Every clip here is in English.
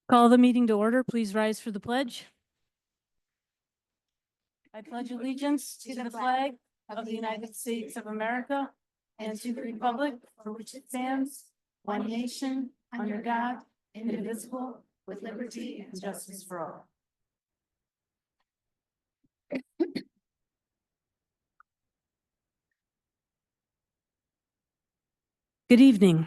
Call the meeting to order. Please rise for the pledge. I pledge allegiance to the flag of the United States of America and to the republic for which it stands, one nation, under God, indivisible, with liberty and justice for all. Good evening.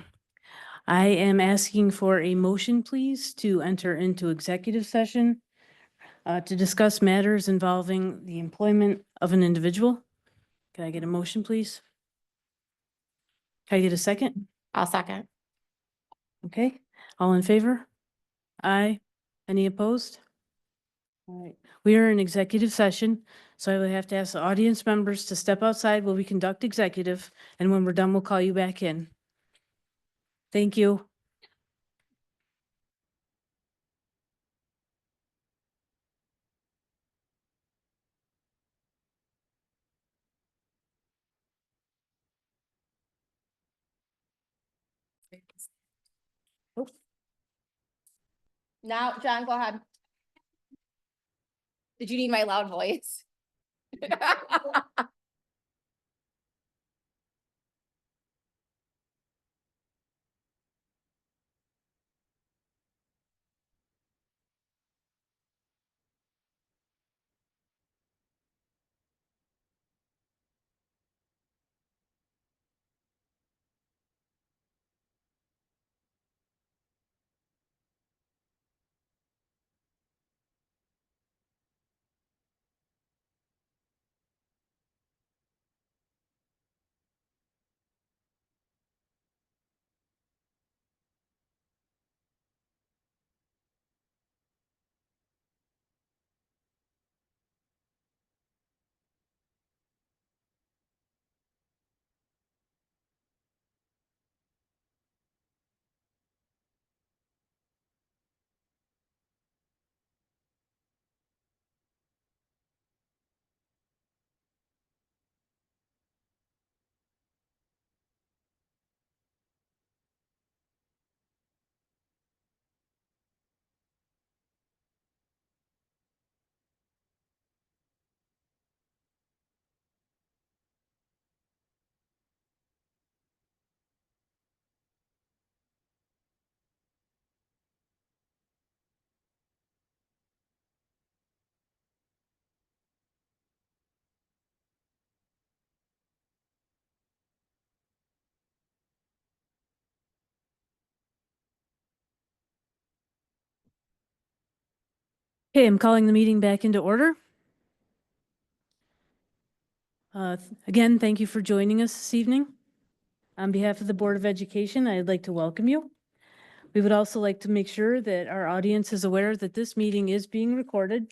I am asking for a motion, please, to enter into executive session to discuss matters involving the employment of an individual. Can I get a motion, please? Can I get a second? I'll second. Okay, all in favor? Aye. Any opposed? All right, we are in executive session, so I would have to ask the audience members to step outside while we conduct executive, and when we're done, we'll call you back in. Thank you. Now, John, go ahead. Did you need my loud voice? Okay, I'm calling the meeting back into order. Again, thank you for joining us this evening. On behalf of the Board of Education, I'd like to welcome you. We would also like to make sure that our audience is aware that this meeting is being recorded.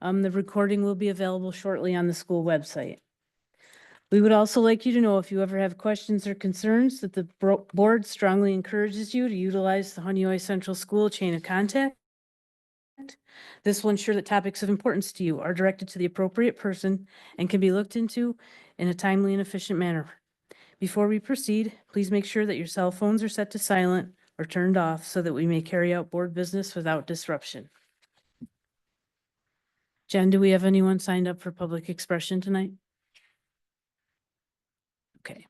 The recording will be available shortly on the school website. We would also like you to know if you ever have questions or concerns that the board strongly encourages you to utilize the Honeoye Central School chain of contact. This will ensure that topics of importance to you are directed to the appropriate person and can be looked into in a timely and efficient manner. Before we proceed, please make sure that your cell phones are set to silent or turned off so that we may carry out board business without disruption. Jen, do we have anyone signed up for public expression tonight? Okay.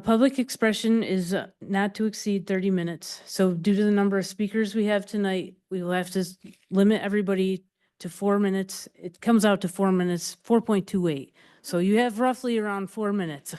Public expression is not to exceed 30 minutes. So due to the number of speakers we have tonight, we will have to limit everybody to 4 minutes. It comes out to 4 minutes, 4.28. So you have roughly around 4 minutes.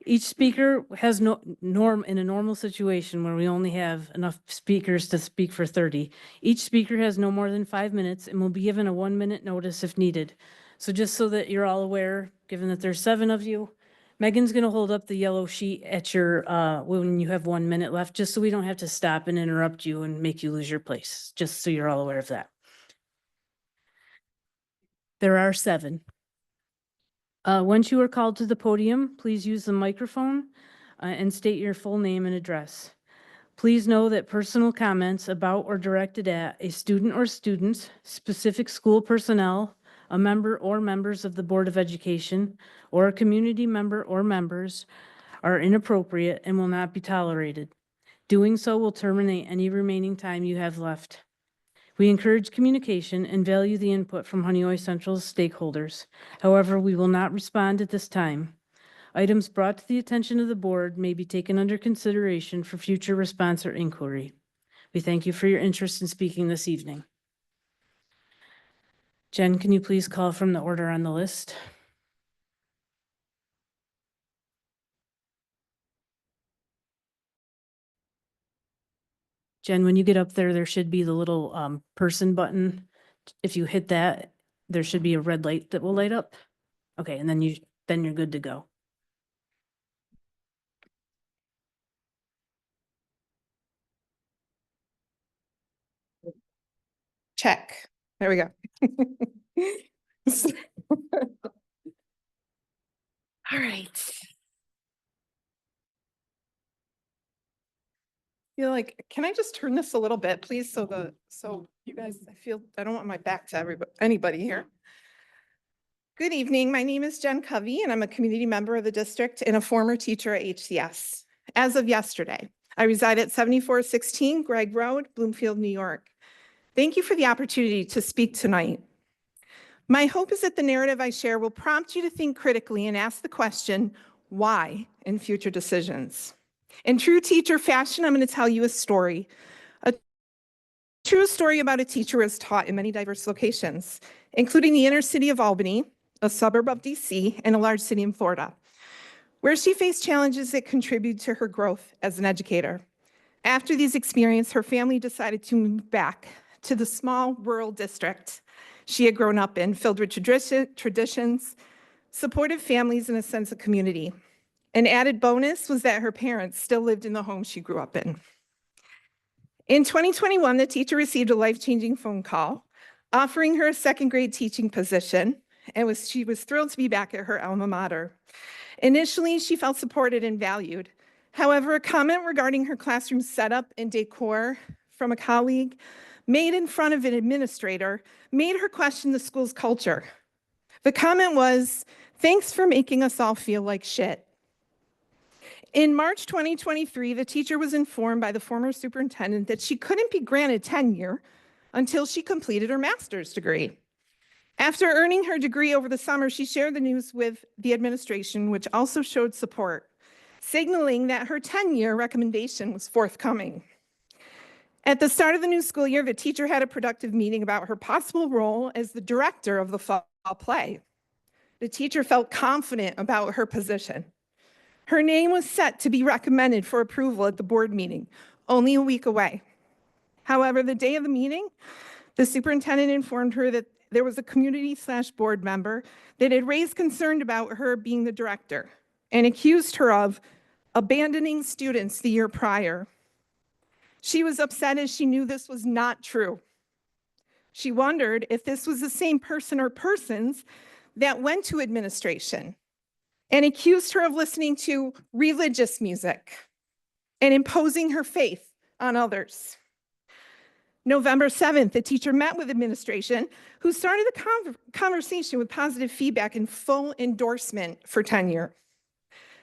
Each speaker has in a normal situation where we only have enough speakers to speak for 30. Each speaker has no more than 5 minutes and will be given a 1-minute notice if needed. So just so that you're all aware, given that there's 7 of you, Megan's going to hold up the yellow sheet at your, when you have 1 minute left, just so we don't have to stop and interrupt you and make you lose your place, just so you're all aware of that. There are 7. Once you are called to the podium, please use the microphone and state your full name and address. Please know that personal comments about or directed at a student or students, specific school personnel, a member or members of the Board of Education, or a community member or members are inappropriate and will not be tolerated. Doing so will terminate any remaining time you have left. We encourage communication and value the input from Honeoye Central's stakeholders. However, we will not respond at this time. Items brought to the attention of the board may be taken under consideration for future response or inquiry. We thank you for your interest in speaking this evening. Jen, can you please call from the order on the list? Jen, when you get up there, there should be the little person button. If you hit that, there should be a red light that will light up. Okay, and then you're good to go. Check. There we go. All right. Feel like, can I just turn this a little bit, please? So you guys, I don't want my back to anybody here. Good evening. My name is Jen Covey, and I'm a community member of the district and a former teacher at HCS. As of yesterday, I reside at 7416 Gregg Road, Bloomfield, New York. Thank you for the opportunity to speak tonight. My hope is that the narrative I share will prompt you to think critically and ask the question, why, in future decisions. In true teacher fashion, I'm going to tell you a story. A true story about a teacher who is taught in many diverse locations, including the inner city of Albany, a suburb of DC, and a large city in Florida, where she faced challenges that contribute to her growth as an educator. After these experiences, her family decided to move back to the small rural district she had grown up in, filled with traditions, supportive families, and a sense of community. An added bonus was that her parents still lived in the home she grew up in. In 2021, the teacher received a life-changing phone call offering her a second grade teaching position, and she was thrilled to be back at her alma mater. Initially, she felt supported and valued. However, a comment regarding her classroom setup and decor from a colleague made in front of an administrator made her question the school's culture. The comment was, "Thanks for making us all feel like shit." In March 2023, the teacher was informed by the former superintendent that she couldn't be granted tenure until she completed her master's degree. After earning her degree over the summer, she shared the news with the administration, which also showed support, signaling that her tenure recommendation was forthcoming. At the start of the new school year, the teacher had a productive meeting about her possible role as the director of the fall play. The teacher felt confident about her position. Her name was set to be recommended for approval at the board meeting, only a week away. However, the day of the meeting, the superintendent informed her that there was a community/board member that had raised concern about her being the director and accused her of abandoning students the year prior. She was upset as she knew this was not true. She wondered if this was the same person or persons that went to administration and accused her of listening to religious music and imposing her faith on others. November 7th, the teacher met with administration, who started the conversation with positive feedback and full endorsement for tenure.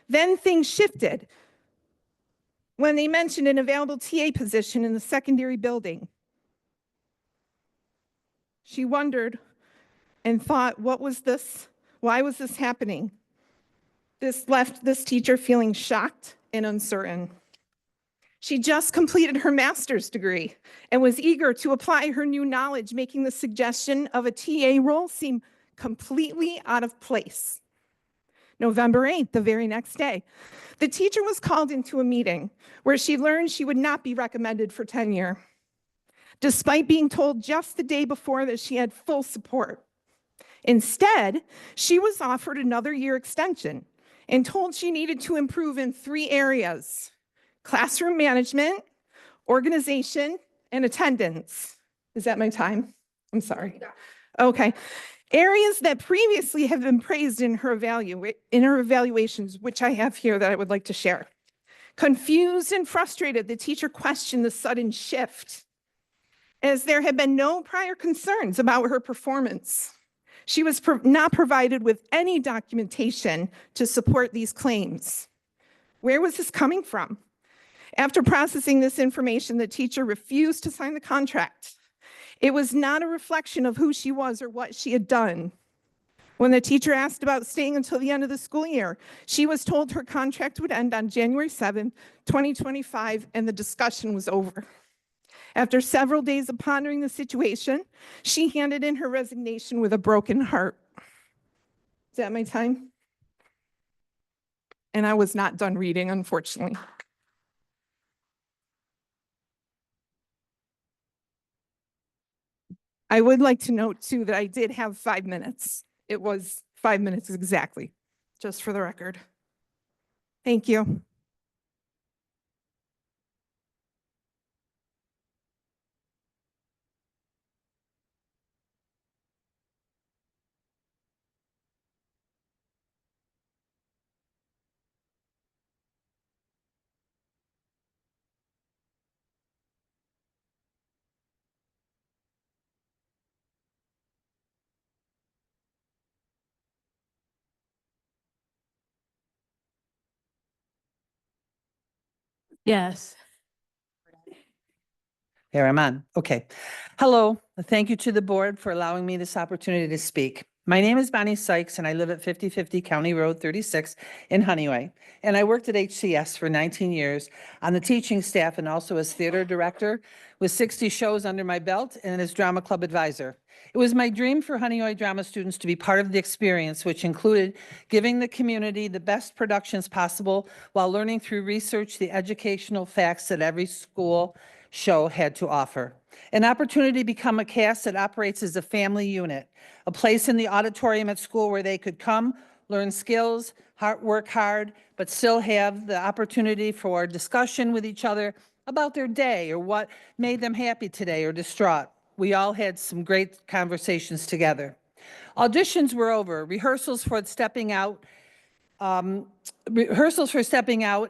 Then things shifted when they mentioned an available TA position in the secondary building. She wondered and thought, what was this? Why was this happening? This left this teacher feeling shocked and uncertain. She just completed her master's degree and was eager to apply her new knowledge, making the suggestion of a TA role seem completely out of place. November 8th, the very next day, the teacher was called into a meeting where she learned she would not be recommended for tenure, despite being told just the day before that she had full support. Instead, she was offered another year extension and told she needed to improve in 3 areas: classroom management, organization, and attendance. Is that my time? I'm sorry. Okay. Areas that previously have been praised in her evaluations, which I have here that I would like to share. Confused and frustrated, the teacher questioned the sudden shift, as there had been no prior concerns about her performance. She was not provided with any documentation to support these claims. Where was this coming from? After processing this information, the teacher refused to sign the contract. It was not a reflection of who she was or what she had done. When the teacher asked about staying until the end of the school year, she was told her contract would end on January 7, 2025, and the discussion was over. After several days of pondering the situation, she handed in her resignation with a broken heart. Is that my time? And I was not done reading, unfortunately. I would like to note too that I did have 5 minutes. It was 5 minutes exactly, just for the record. Thank you. Yes. Here I'm on. Okay. Hello. Thank you to the board for allowing me this opportunity to speak. My name is Bonnie Sykes and I live at 5050 County Road 36 in Honeyway. And I worked at HCS for 19 years on the teaching staff and also as theater director with 60 shows under my belt and as drama club advisor. It was my dream for Honeyway drama students to be part of the experience, which included giving the community the best productions possible while learning through research the educational facts that every school show had to offer. An opportunity to become a cast that operates as a family unit, a place in the auditorium at school where they could come, learn skills, work hard, but still have the opportunity for discussion with each other about their day or what made them happy today or distraught. We all had some great conversations together. Auditions were over. Rehearsals for stepping out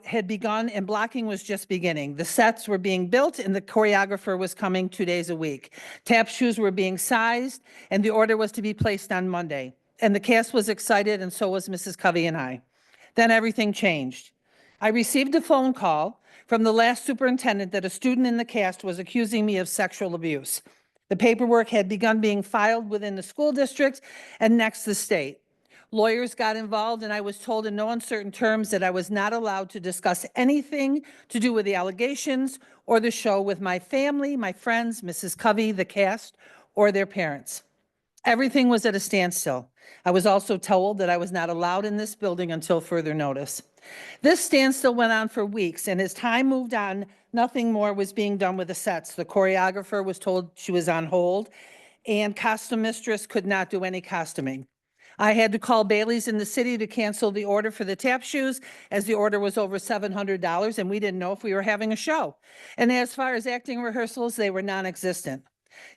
had begun and blocking was just beginning. The sets were being built and the choreographer was coming 2 days a week. Tap shoes were being sized and the order was to be placed on Monday. And the cast was excited and so was Mrs. Covey and I. Then everything changed. I received a phone call from the last superintendent that a student in the cast was accusing me of sexual abuse. The paperwork had begun being filed within the school district and next the state. Lawyers got involved and I was told in no uncertain terms that I was not allowed to discuss anything to do with the allegations or the show with my family, my friends, Mrs. Covey, the cast, or their parents. Everything was at a standstill. I was also told that I was not allowed in this building until further notice. This standstill went on for weeks, and as time moved on, nothing more was being done with the sets. The choreographer was told she was on hold, and costume mistress could not do any costuming. I had to call Bailey's in the city to cancel the order for the tap shoes as the order was over $700 and we didn't know if we were having a show. And as far as acting rehearsals, they were non-existent.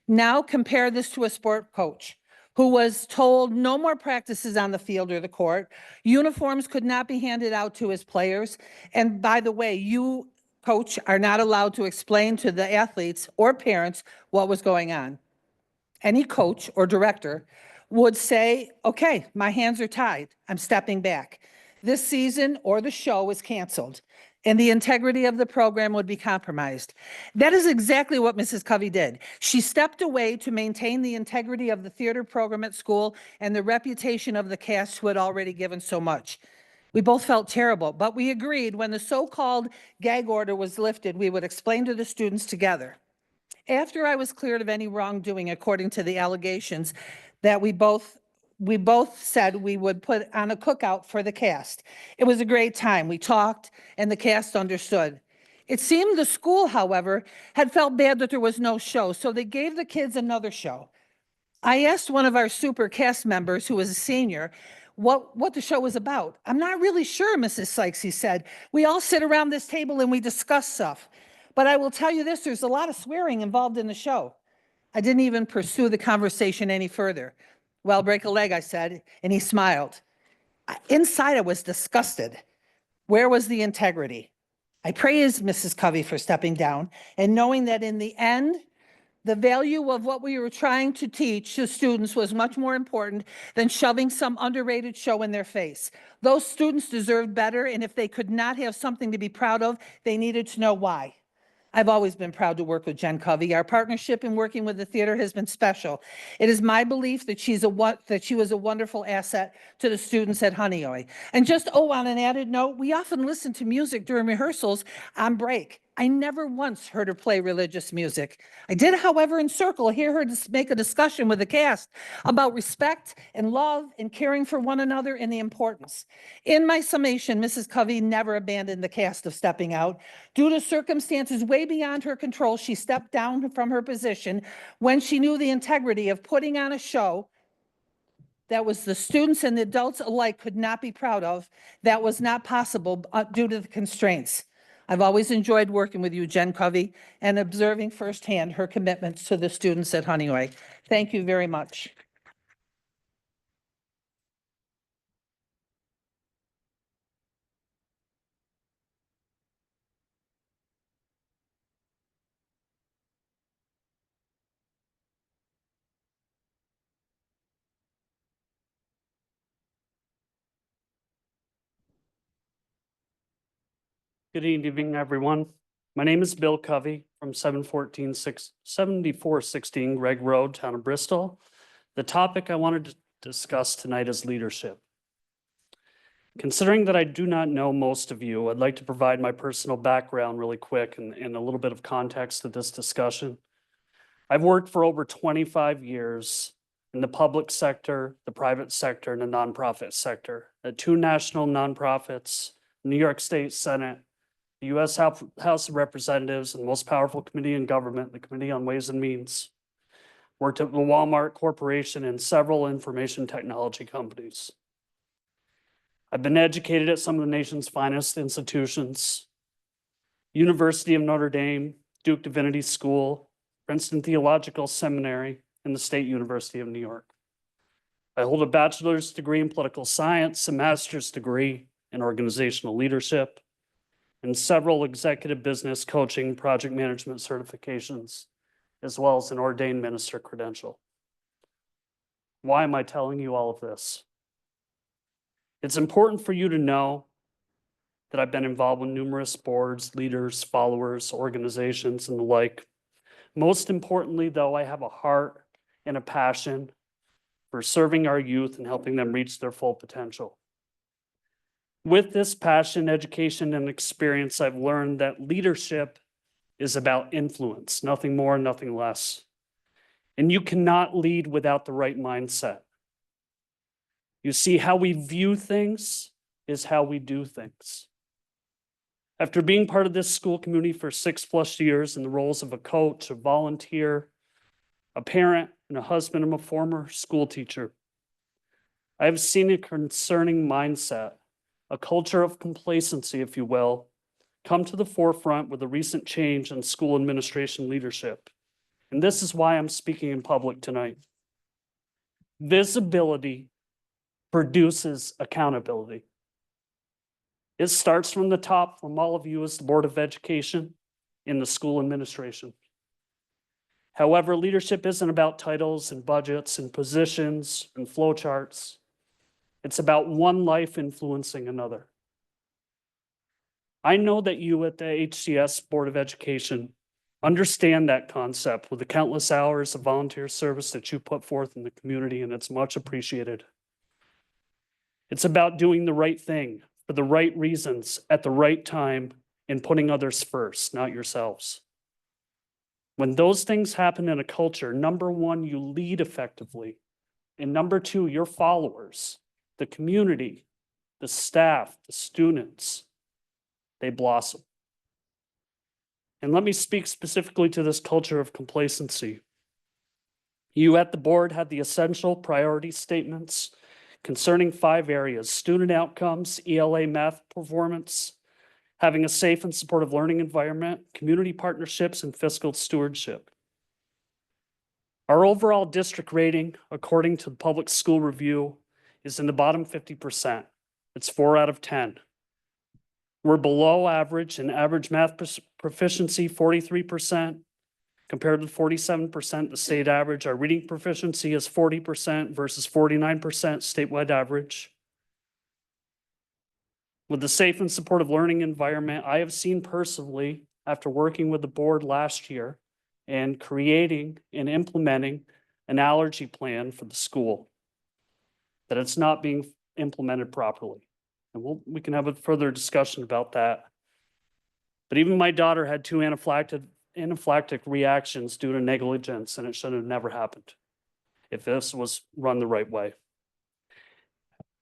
Now compare this to a sport coach who was told no more practices on the field or the court. Uniforms could not be handed out to his players. And by the way, you, coach, are not allowed to explain to the athletes or parents what was going on. Any coach or director would say, okay, my hands are tied. I'm stepping back. This season or the show is canceled and the integrity of the program would be compromised. That is exactly what Mrs. Covey did. She stepped away to maintain the integrity of the theater program at school and the reputation of the cast who had already given so much. We both felt terrible, but we agreed when the so-called gag order was lifted, we would explain to the students together. After I was cleared of any wrongdoing, according to the allegations, that we both said we would put on a cookout for the cast. It was a great time. We talked and the cast understood. It seemed the school, however, had felt bad that there was no show, so they gave the kids another show. I asked one of our super cast members, who was a senior, what the show was about. I'm not really sure, Mrs. Sykes, he said. We all sit around this table and we discuss stuff. But I will tell you this, there's a lot of swearing involved in the show. I didn't even pursue the conversation any further. Well, break a leg, I said, and he smiled. Inside, I was disgusted. Where was the integrity? I praised Mrs. Covey for stepping down and knowing that in the end, The value of what we were trying to teach to students was much more important than shoving some underrated show in their face. Those students deserved better, and if they could not have something to be proud of, they needed to know why. I've always been proud to work with Jen Covey. Our partnership in working with the theater has been special. It is my belief that she was a wonderful asset to the students at Honeoye. And just, on an added note, we often listen to music during rehearsals on break. I never once heard her play religious music. I did, however, in circle, hear her make a discussion with the cast about respect and love and caring for one another and the importance. In my summation, Mrs. Covey never abandoned the cast of Stepping Out. Due to circumstances way beyond her control, she stepped down from her position when she knew the integrity of putting on a show that was the students and the adults alike could not be proud of. That was not possible due to the constraints. I've always enjoyed working with you, Jen Covey, and observing firsthand her commitments to the students at Honeoye. Thank you very much. Good evening, everyone. My name is Bill Covey from 7416 Greg Road, town of Bristol. The topic I wanted to discuss tonight is leadership. Considering that I do not know most of you, I'd like to provide my personal background really quick and a little bit of context to this discussion. I've worked for over 25 years in the public sector, the private sector, and the nonprofit sector at two national nonprofits, New York State Senate, the U.S. House of Representatives, and the most powerful committee in government, the Committee on Ways and Means. Worked at the Walmart Corporation and several information technology companies. I've been educated at some of the nation's finest institutions, University of Notre Dame, Duke Divinity School, Princeton Theological Seminary, and the State University of New York. I hold a bachelor's degree in political science, a master's degree in organizational leadership, and several executive business coaching project management certifications, as well as an ordained minister credential. Why am I telling you all of this? It's important for you to know that I've been involved with numerous boards, leaders, followers, organizations, and the like. Most importantly, though, I have a heart and a passion for serving our youth and helping them reach their full potential. With this passion, education, and experience, I've learned that leadership is about influence, nothing more, nothing less. And you cannot lead without the right mindset. You see, how we view things is how we do things. After being part of this school community for 6+ years in the roles of a coach, a volunteer, a parent, and a husband, I'm a former school teacher. I have seen a concerning mindset, a culture of complacency, if you will, come to the forefront with the recent change in school administration leadership. And this is why I'm speaking in public tonight. Visibility produces accountability. It starts from the top, from all of you as the Board of Education in the school administration. However, leadership isn't about titles and budgets and positions and flowcharts. It's about one life influencing another. I know that you at the HCS Board of Education understand that concept with the countless hours of volunteer service that you put forth in the community, and it's much appreciated. It's about doing the right thing for the right reasons at the right time and putting others first, not yourselves. When those things happen in a culture, number one, you lead effectively. And number two, your followers, the community, the staff, the students, they blossom. And let me speak specifically to this culture of complacency. You at the board had the essential priority statements concerning 5 areas: student outcomes, ELA math performance, having a safe and supportive learning environment, community partnerships, and fiscal stewardship. Our overall district rating, according to the Public School Review, is in the bottom 50%. It's 4 out of 10. We're below average in average math proficiency, 43%, Compared to 47%, the state average, our reading proficiency is 40% versus 49% statewide average. With the safe and supportive learning environment, I have seen personally, after working with the board last year and creating and implementing an allergy plan for the school, that it's not being implemented properly. And we can have a further discussion about that. But even my daughter had 2 anaphylactic reactions due to negligence, and it should have never happened if this was run the right way.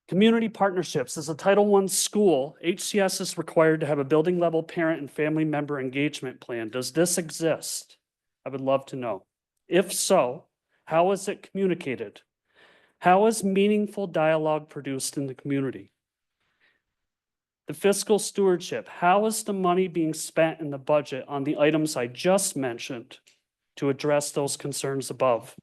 Community partnerships. As a Title I school, HCS is required to have a building level parent and family member engagement plan. Does this exist? I would love to know. If so, how is it communicated? How is meaningful dialogue produced in the community? The fiscal stewardship. How is the money being spent in the budget on the items I just mentioned to address those concerns above?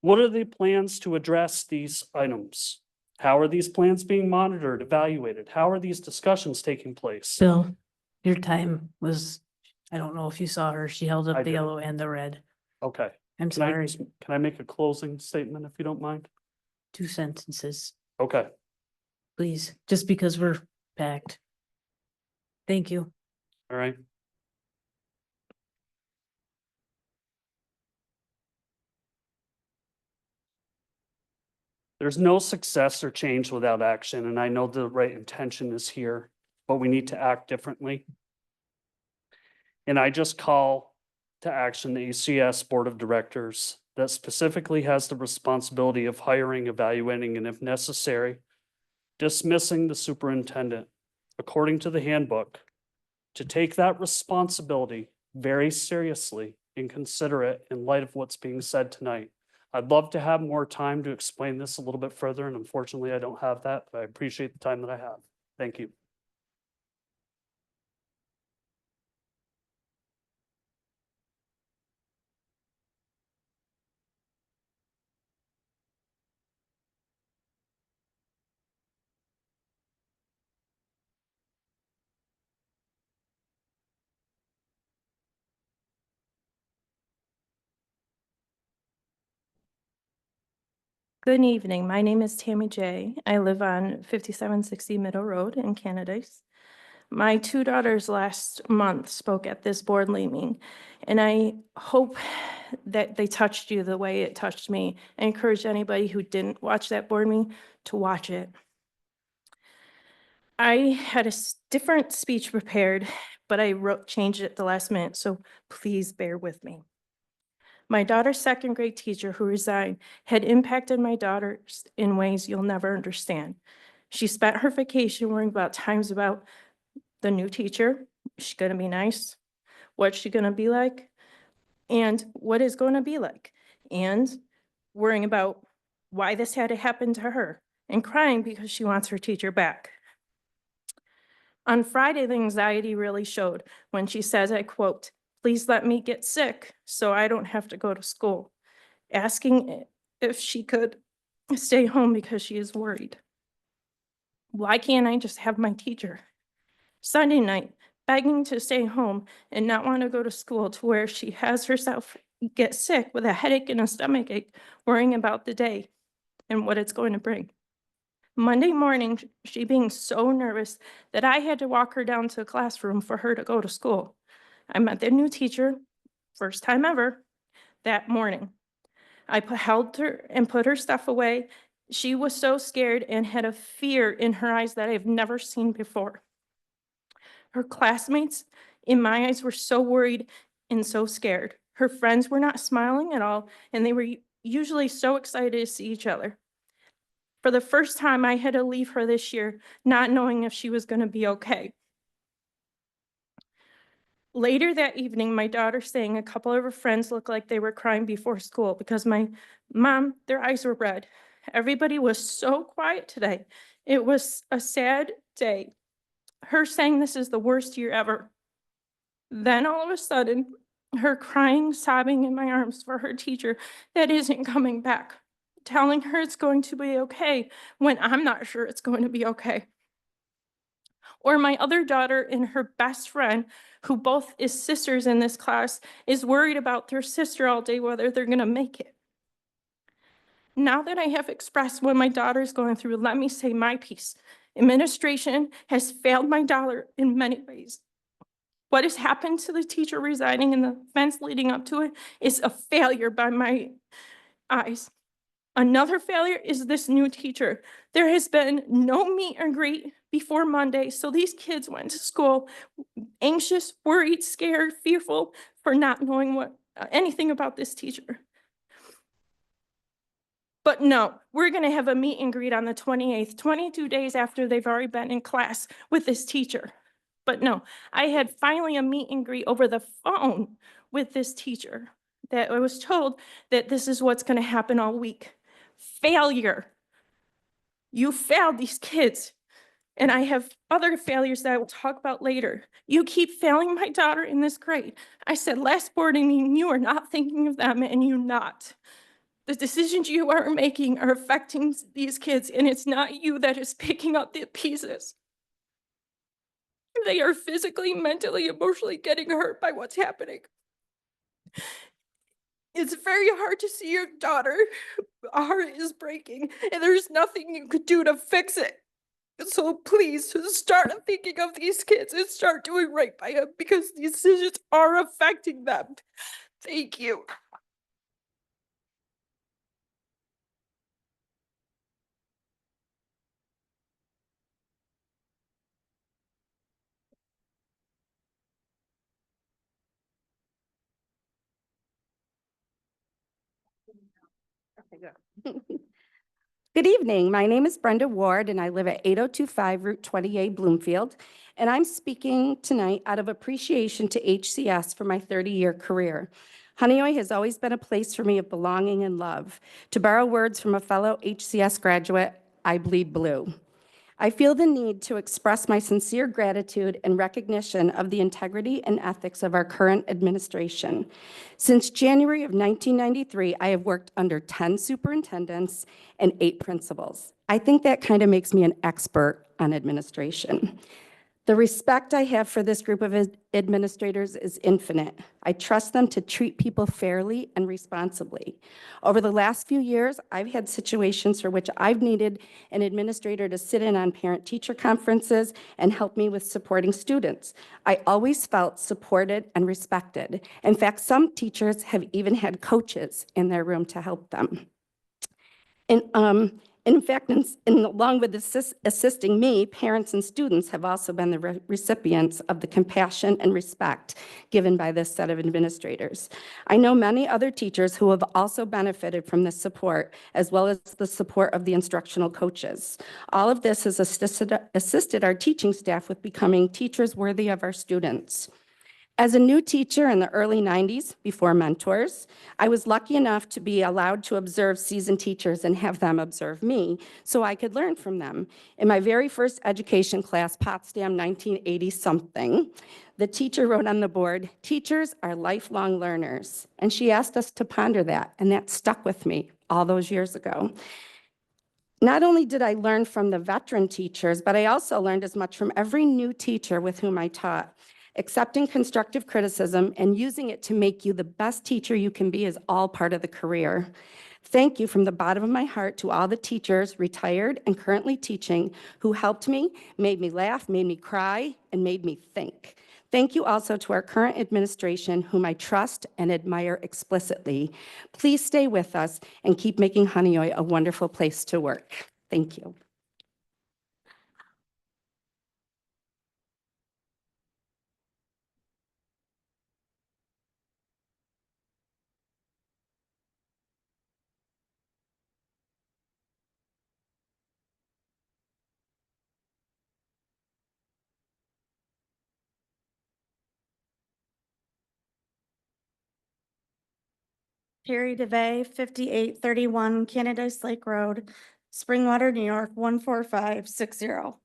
What are the plans to address these items? How are these plans being monitored, evaluated? How are these discussions taking place? Bill, your time was, I don't know if you saw her, she held I up the did. yellow and the red. Okay. I'm Can I, sorry, can I make a closing statement if you don't mind? 2 sentences, Okay. please, just because we're packed. Thank you. All right. There's no success or change without action, and I know the right intention is here, but we need to act differently. And I just call to action the HCS Board of Directors that specifically has the responsibility of hiring, evaluating, and if necessary, dismissing the superintendent according to the handbook, to take that responsibility very seriously and consider it in light of what's being said tonight. I'd love to have more time to explain this a little bit further, and unfortunately, I don't have that, but I appreciate the time that I have. Thank you. Good evening. My name is Tammy J. I live on 5760 Middle Road in Canadace. My 2 daughters last month spoke at this board meeting, and I hope that they touched you the way it touched me. I encourage anybody who didn't watch that board meeting to watch it. I had a different speech prepared, but I changed it at the last minute, so please bear with me. My daughter's 2nd grade teacher who resigned had impacted my daughters in ways you'll never understand. She spent her vacation worrying about times about the new teacher. Is she gonna be nice? What's she gonna be like? And what is gonna be like? And worrying about why this had to happen to her and crying because she wants her teacher back. On Friday, the anxiety really showed when she says, I quote, "Please let me get sick so I don't have to go to school," asking if she could stay home because she is worried. Why can't I just have my teacher? Sunday night, begging to stay home and not want to go to school, to where she has herself get sick with a headache and a stomach ache, worrying about the day and what it's going to bring. Monday morning, she being so nervous that I had to walk her down to the classroom for her to go to school. I met the new teacher, first time ever, that morning. I held her and put her stuff away. She was so scared and had a fear in her eyes that I've never seen before. Her classmates, in my eyes, were so worried and so scared. Her friends were not smiling at all, and they were usually so excited to see each other. For the first time, I had to leave her this year, not knowing if she was going to be okay. Later that evening, my daughter saying a couple of her friends looked like they were crying before school because my mom, their eyes were red. Everybody was so quiet today. It was a sad day. Her saying this is the worst year ever. Then all of a sudden, her crying, sobbing in my arms for her teacher that isn't coming back, telling her it's going to be okay when I'm not sure it's going to be okay. Or my other daughter and her best friend, who both is sisters in this class, is worried about their sister all day, whether they're gonna make it. Now that I have expressed what my daughter is going through, let me say my piece. Administration has failed my daughter in many ways. What has happened to the teacher resigning and the events leading up to it is a failure by my eyes. Another failure is this new teacher. There has been no meet and greet before Monday, so these kids went to school anxious, worried, scared, fearful for not knowing anything about this teacher. But no, we're gonna have a meet and greet on the 28th, 22 days after they've already been in class with this teacher. But no, I had finally a meet and greet over the phone with this teacher that I was told that this is what's gonna happen all week. Failure. You failed these kids. And I have other failures that I will talk about later. You keep failing my daughter in this grade. I said last board meeting, you are not thinking of them and you not. The decisions you are making are affecting these kids and it's not you that is picking up the pieces. They are physically, mentally, emotionally getting hurt by what's happening. It's very hard to see your daughter. Our heart is breaking and there's nothing you could do to fix it. So please start thinking of these kids and start doing right by them because these decisions are affecting them. Thank you. Good evening. My name is Brenda Ward, and I live at 8025 Route 20A, Bloomfield. And I'm speaking tonight out of appreciation to HCS for my 30-year career. Honeoye has always been a place for me of belonging and love. To borrow words from a fellow HCS graduate, I bleed blue. I feel the need to express my sincere gratitude and recognition of the integrity and ethics of our current administration. Since January of 1993, I have worked under 10 superintendents and 8 principals. I think that kind of makes me an expert on administration. The respect I have for this group of administrators is infinite. I trust them to treat people fairly and responsibly. Over the last few years, I've had situations for which I've needed an administrator to sit in on parent-teacher conferences and help me with supporting students. I always felt supported and respected. In fact, some teachers have even had coaches in their room to help them. In fact, along with assisting me, parents and students have also been the recipients of the compassion and respect given by this set of administrators. I know many other teachers who have also benefited from this support, as well as the support of the instructional coaches. All of this has assisted our teaching staff with becoming teachers worthy of our students. As a new teacher in the early 90s, before mentors, I was lucky enough to be allowed to observe seasoned teachers and have them observe me so I could learn from them. In my very first education class, Potsdam 1980-something, the teacher wrote on the board, "Teachers are lifelong learners." And she asked us to ponder that, and that stuck with me all those years ago. Not only did I learn from the veteran teachers, but I also learned as much from every new teacher with whom I taught. Accepting constructive criticism and using it to make you the best teacher you can be is all part of the career. Thank you from the bottom of my heart to all the teachers, retired and currently teaching, who helped me, made me laugh, made me cry, and made me think. Thank you also to our current administration, whom I trust and admire explicitly. Please stay with us and keep making Honeoye a wonderful place to work. Thank you. Terry DeVay, 5831 Canada's Lake Road, Springwater, New York, 14560.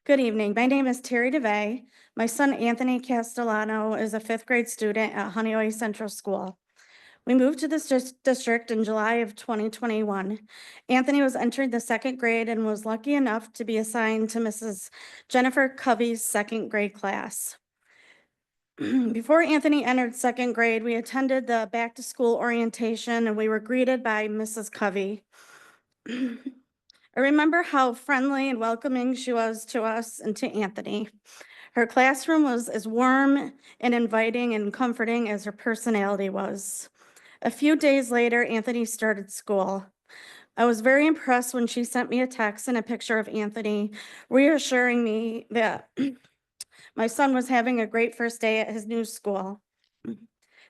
Good evening. My name is Terry DeVay. My son Anthony Castellano is a 5th grade student at Honeoye Central School. We moved to this district in July of 2021. Anthony was entering the second grade and was lucky enough to be assigned to Mrs. Jennifer Covey's second grade class. Before Anthony entered second grade, we attended the back-to-school orientation and we were greeted by Mrs. Covey. I remember how friendly and welcoming she was to us and to Anthony. Her classroom was as warm and inviting and comforting as her personality was. A few days later, Anthony started school. I was very impressed when she sent me a text and a picture of Anthony, reassuring me that my son was having a great first day at his new school.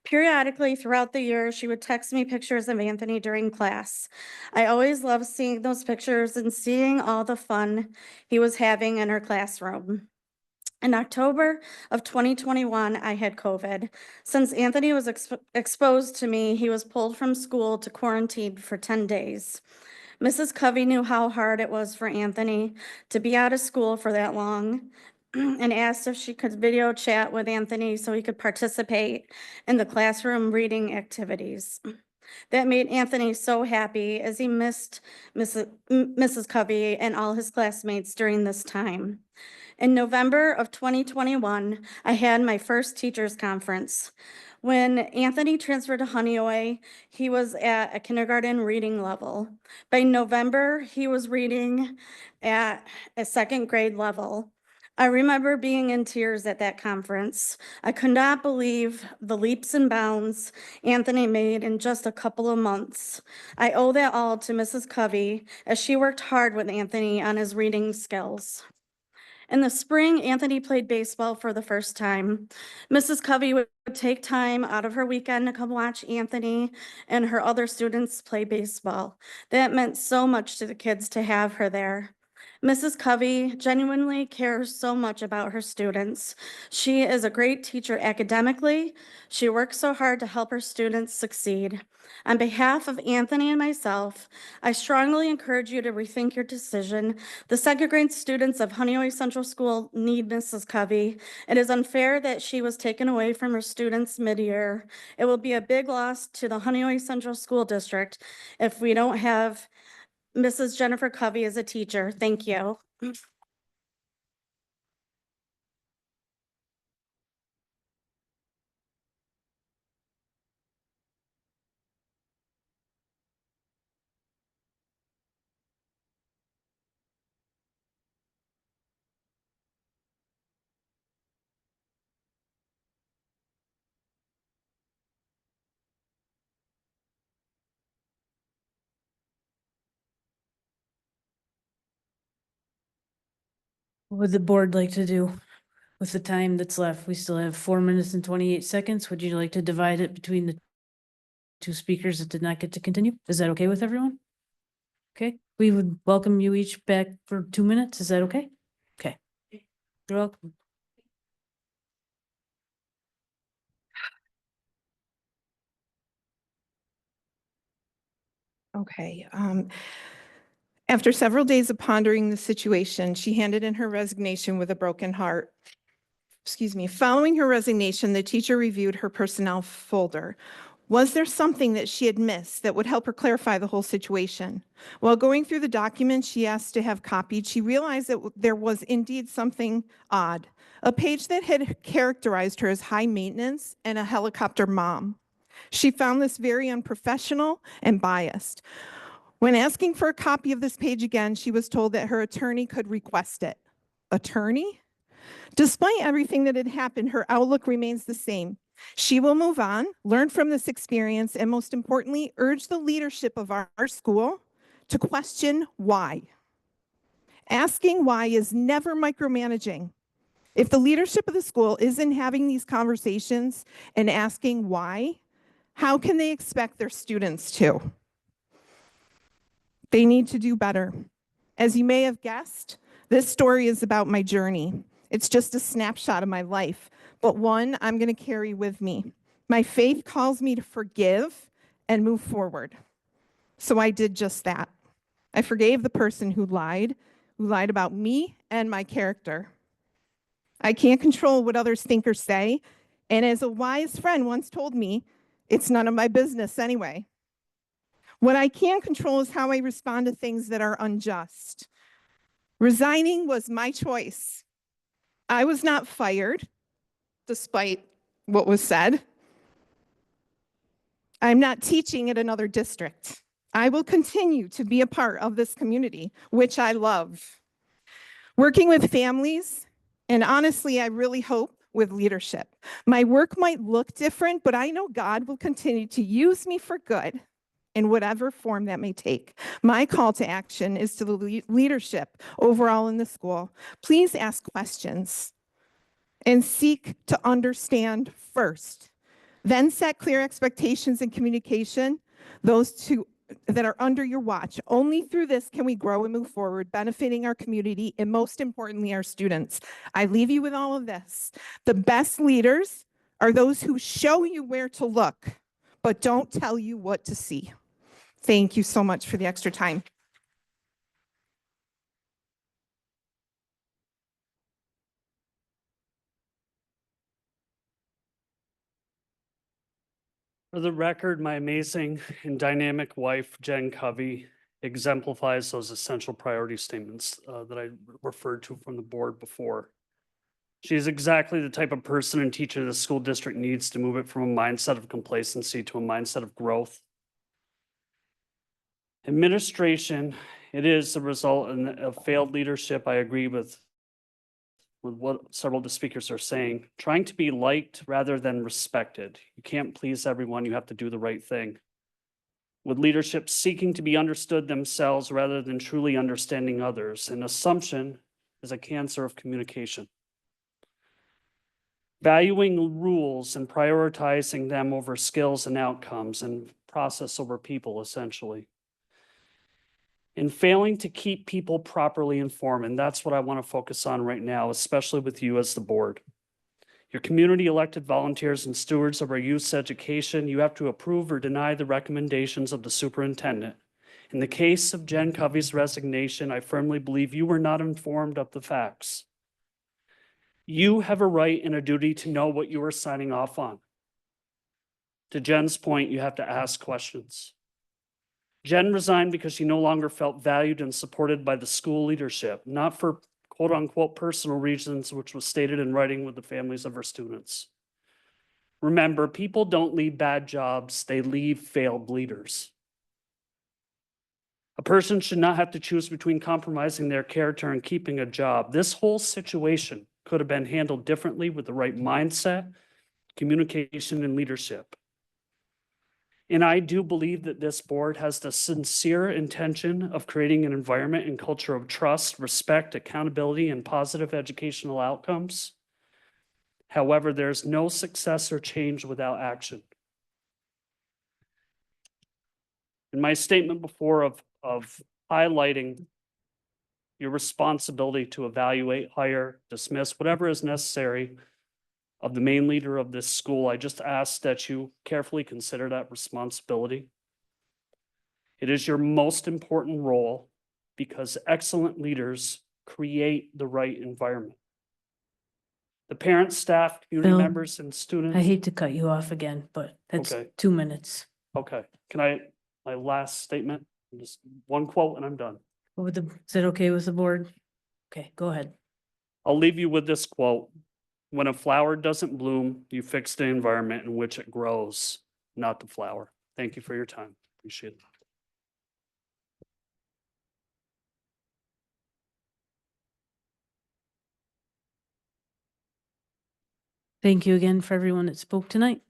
Periodically throughout the year, she would text me pictures of Anthony during class. I always loved seeing those pictures and seeing all the fun he was having in her classroom. In October of 2021, I had COVID. Since Anthony was exposed to me, he was pulled from school to quarantine for 10 days. Mrs. Covey knew how hard it was for Anthony to be out of school for that long and asked if she could video chat with Anthony so he could participate in the classroom reading activities. That made Anthony so happy as he missed Mrs. Covey and all his classmates during this time. In November of 2021, I had my first teachers conference. When Anthony transferred to Honeoye, he was at a kindergarten reading level. By November, he was reading at a second grade level. I remember being in tears at that conference. I could not believe the leaps and bounds Anthony made in just a couple of months. I owe that all to Mrs. Covey as she worked hard with Anthony on his reading skills. In the spring, Anthony played baseball for the first time. Mrs. Covey would take time out of her weekend to come watch Anthony and her other students play baseball. That meant so much to the kids to have her there. Mrs. Covey genuinely cares so much about her students. She is a great teacher academically. She works so hard to help her students succeed. On behalf of Anthony and myself, I strongly encourage you to rethink your decision. The second grade students of Honeoye Central School need Mrs. Covey. It is unfair that she was taken away from her students mid-year. It will be a big loss to the Honeoye Central School District if we don't have Mrs. Jennifer Covey as a teacher. Thank you. What would the board like to do with the time that's left? We still have 4 minutes and 28 seconds. Would you like to divide it between the two speakers that did not get to continue? Is that okay with everyone? Okay, we would welcome you each back for 2 minutes. Is that okay? Okay. You're welcome. Okay. After several days of pondering the situation, she handed in her resignation with a broken heart. Excuse me. Following her resignation, the teacher reviewed her personnel folder. Was there something that she had missed that would help her clarify the whole situation? While going through the documents she asked to have copied, she realized that there was indeed something odd. A page that had characterized her as high maintenance and a helicopter mom. She found this very unprofessional and biased. When asking for a copy of this page again, she was told that her attorney could request it. Attorney? Despite everything that had happened, her outlook remains the same. She will move on, learn from this experience, and most importantly, urge the leadership of our school to question why. Asking why is never micromanaging. If the leadership of the school isn't having these conversations and asking why, how can they expect their students to? They need to do better. As you may have guessed, this story is about my journey. It's just a snapshot of my life, but one I'm going to carry with me. My faith calls me to forgive and move forward. So I did just that. I forgave the person who lied about me and my character. I can't control what others think or say, and as a wise friend once told me, It's none of my business anyway. What I can control is how I respond to things that are unjust. Resigning was my choice. I was not fired, despite what was said. I'm not teaching at another district. I will continue to be a part of this community, which I love. Working with families, and honestly, I really hope with leadership. My work might look different, but I know God will continue to use me for good in whatever form that may take. My call to action is to the leadership overall in the school. Please ask questions and seek to understand first. Then set clear expectations and communication, those two that are under your watch. Only through this can we grow and move forward, benefiting our community and most importantly, our students. I leave you with all of this. The best leaders are those who show you where to look, but don't tell you what to see. Thank you so much for the extra time. For the record, my amazing and dynamic wife, Jen Covey, exemplifies those essential priority statements that I referred to from the board before. She is exactly the type of person and teacher the school district needs to move it from a mindset of complacency to a mindset of growth. Administration, it is the result of failed leadership. I agree with what several of the speakers are saying. Trying to be liked rather than respected. You can't please everyone. You have to do the right thing. With leadership seeking to be understood themselves rather than truly understanding others. An assumption is a cancer of communication. Valuing rules and prioritizing them over skills and outcomes and process over people, essentially. And failing to keep people properly informed, and that's what I want to focus on right now, especially with you as the board. Your community elected volunteers and stewards of our youth's education, you have to approve or deny the recommendations of the superintendent. In the case of Jen Covey's resignation, I firmly believe you were not informed of the facts. You have a right and a duty to know what you are signing off on. To Jen's point, you have to ask questions. Jen resigned because she no longer felt valued and supported by the school leadership, not for quote unquote personal reasons, which was stated in writing with the families of her students. Remember, people don't leave bad jobs, they leave failed leaders. A person should not have to choose between compromising their character and keeping a job. This whole situation could have been handled differently with the right mindset, communication, and leadership. And I do believe that this board has the sincere intention of creating an environment and culture of trust, respect, accountability, and positive educational outcomes. However, there's no success or change without action. In my statement before of highlighting your responsibility to evaluate, hire, dismiss, whatever is necessary of the main leader of this school, I just ask that you carefully consider that responsibility. It is your most important role because excellent leaders create the right environment. The parents, staff, community Bill, members, and students. I hate to cut you off again, but that's Okay. 2 minutes. Okay, my last statement, just one quote and I'm done. Is that okay with the board? Okay, go ahead. I'll leave you with this quote. When a flower doesn't bloom, you fix the environment in which it grows, not the flower. Thank you for your time. Appreciate it. Thank you again for everyone that spoke tonight.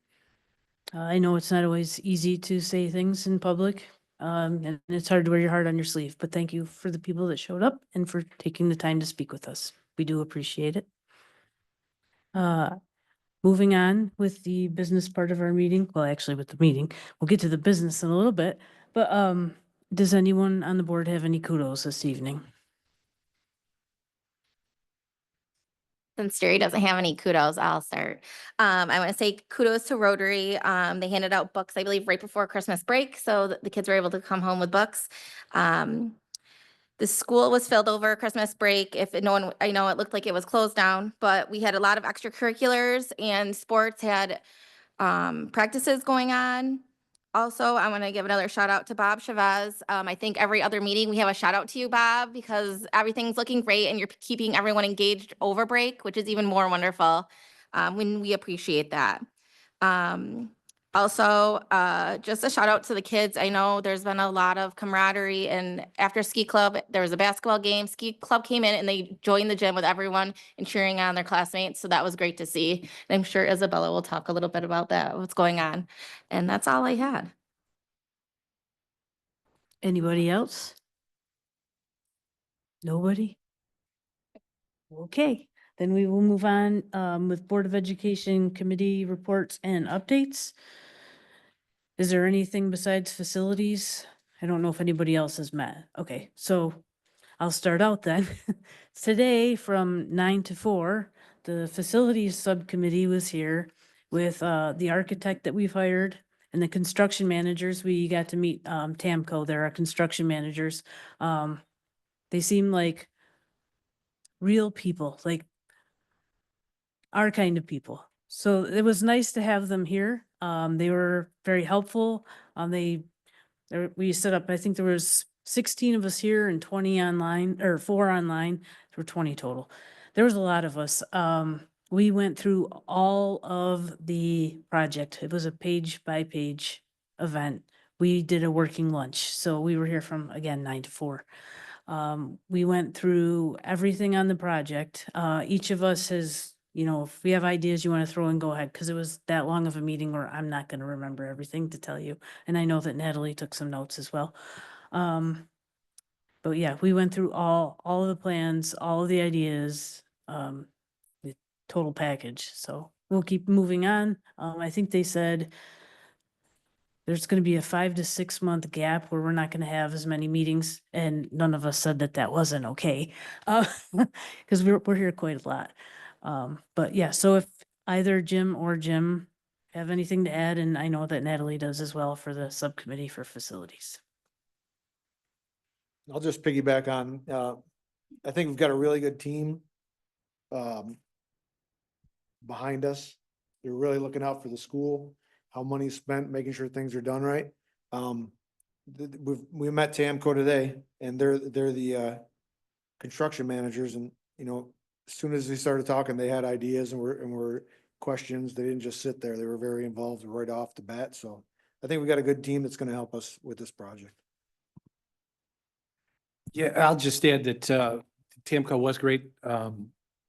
I know it's not always easy to say things in public, and it's hard to wear your heart on your sleeve, but thank you for the people that showed up and for taking the time to speak with us. We do appreciate it. Moving on with the business part of our meeting, well, actually with the meeting, we'll get to the business in a little bit, but does anyone on the board have any kudos this evening? Since Jerry doesn't have any kudos, I'll start. I want to say kudos to Rotary. They handed out books, I believe, right before Christmas break, so that the kids were able to come home with books. The school was filled over Christmas break. I know it looked like it was closed down, but we had a lot of extracurriculars and sports had practices going on. Also, I want to give another shout out to Bob Chavez. I think every other meeting we have a shout out to you, Bob, because everything's looking great and you're keeping everyone engaged over break, which is even more wonderful. When we appreciate that. Also, just a shout out to the kids. I know there's been a lot of camaraderie, and after ski club, there was a basketball game. Ski club came in and they joined the gym with everyone and cheering on their classmates. So that was great to see. And I'm sure Isabella will talk a little bit about that, what's going on. And that's all I had. Anybody else? Nobody? Okay, then we will move on with Board of Education Committee reports and updates. Is there anything besides facilities? I don't know if anybody else has met. Okay, so I'll start out then. Today from 9 to 4, the facilities subcommittee was here with the architect that we've hired and the construction managers. We got to meet Tamco, they're our construction managers. They seem like real people, like our kind of people. So it was nice to have them here. They were very helpful. We set up, I think there was 16 of us here and 20 online, or 4 online. There were 20 total. There was a lot of us. We went through all of the project. It was a page by page event. We did a working lunch. So we were here from, again, 9 to 4. We went through everything on the project. Each of us has, if we have ideas you want to throw in, go ahead, because it was that long of a meeting where I'm not going to remember everything to tell you. And I know that Natalie took some notes as well. But yeah, we went through all of the plans, all of the ideas, the total package. So we'll keep moving on. I think they said there's going to be a 5 to 6 month gap where we're not going to have as many meetings, and none of us said that that wasn't okay, because we're here quite a lot. But yeah, so if either Jim or Jim have anything to add, and I know that Natalie does as well for the subcommittee for facilities. I'll just piggyback on, I think we've got a really good team behind us. They're really looking out for the school, how money's spent, making sure things are done right. We met Tamco today, and they're the construction managers, and as soon as they started talking, they had ideas and were questions. They didn't just sit there. They were very involved right off the bat. So I think we got a good team that's going to help us with this project. Yeah, I'll just add that Tamco was great.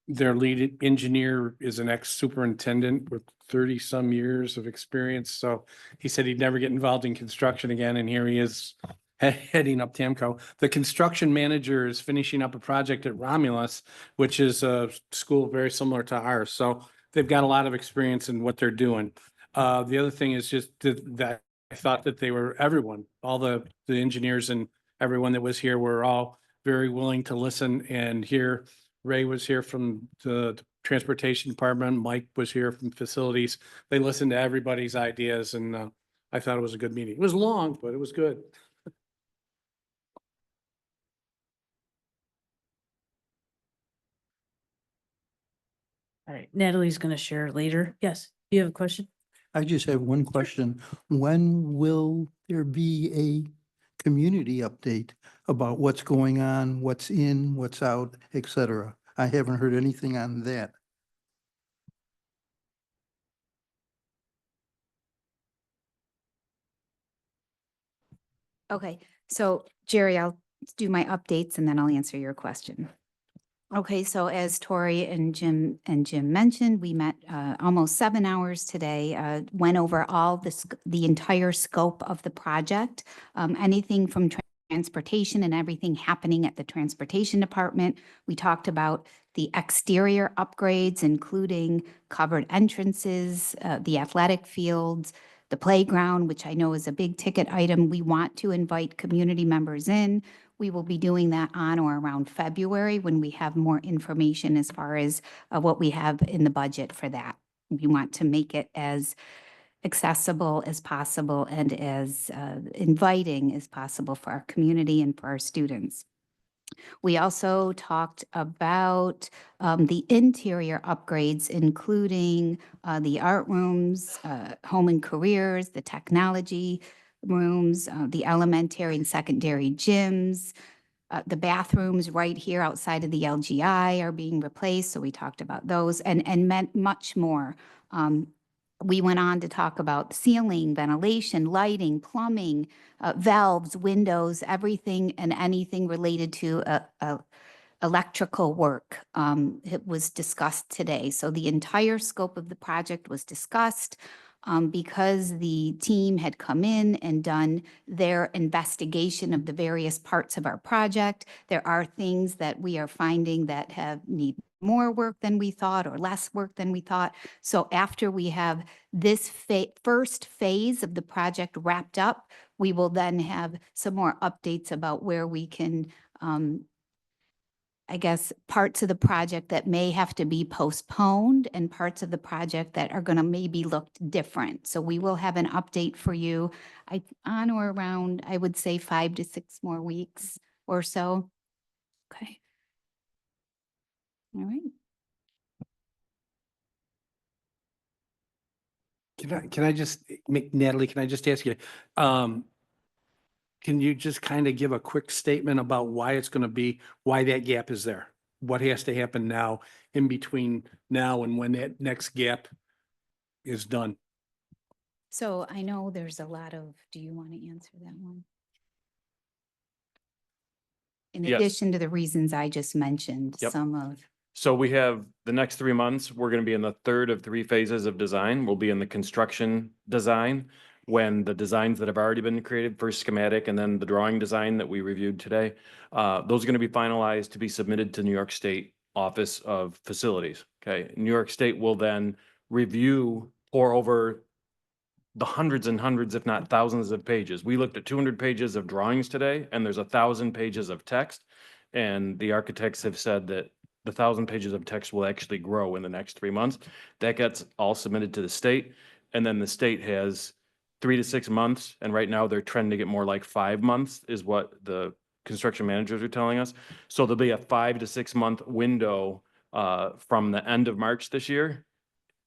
Their lead engineer is an ex-superintendent with 30-some years of experience. So he said he'd never get involved in construction again, and here he is heading up Tamco. The construction manager is finishing up a project at Romulus, which is a school very similar to ours. So they've got a lot of experience in what they're doing. The other thing is just that I thought that they were everyone, all the engineers and everyone that was here were all very willing to listen and hear. Ray was here from the transportation department. Mike was here from facilities. They listened to everybody's ideas, and I thought it was a good meeting. It was long, but it was good. All right, Natalie's going to share later. Yes, you have a question? I just have one question. When will there be a community update about what's going on, what's in, what's out, et cetera? I haven't heard anything on that. Okay, so Jerry, I'll do my updates and then I'll answer your question. Okay, so as Tori and Jim mentioned, we met almost 7 hours today, went over all the entire scope of the project, anything from transportation and everything happening at the transportation department. We talked about the exterior upgrades, including covered entrances, the athletic fields, the playground, which I know is a big ticket item. We want to invite community members in. We will be doing that on or around February when we have more information as far as what we have in the budget for that. We want to make it as accessible as possible and as inviting as possible for our community and for our students. We also talked about the interior upgrades, including the art rooms, home and careers, the technology rooms, the elementary and secondary gyms. The bathrooms right here outside of the LGI are being replaced, so we talked about those and meant much more. We went on to talk about ceiling, ventilation, lighting, plumbing, valves, windows, everything and anything related to electrical work. It was discussed today. So the entire scope of the project was discussed. Because the team had come in and done their investigation of the various parts of our project. There are things that we are finding that need more work than we thought or less work than we thought. So after we have this first phase of the project wrapped up, we will then have some more updates about where we can I guess, parts of the project that may have to be postponed and parts of the project that are going to maybe look different. So we will have an update for you on or around, I would say 5 to 6 more weeks or so. Okay. All right. Can I just, Natalie, can I just ask you, can you just kind of give a quick statement about why it's going to be, why that gap is there? What has to happen now in between now and when that next gap is done? So I know there's a lot of, do you want to answer that one? In Yes. addition to the reasons I just mentioned, Yep. some of. So we have the next 3 months, we're going to be in the third of 3 phases of design. We'll be in the construction design when the designs that have already been created, first schematic and then the drawing design that we reviewed today, those are going to be finalized to be submitted to New York State Office of Facilities. Okay. New York State will then review, pour over the hundreds and hundreds, if not thousands of pages. We looked at 200 pages of drawings today and there's 1,000 pages of text. And the architects have said that the 1,000 pages of text will actually grow in the next 3 months. That gets all submitted to the state. And then the state has 3 to 6 months. And right now they're trending to get more like 5 months is what the construction managers are telling us. So there'll be a 5 to 6 month window from the end of March this year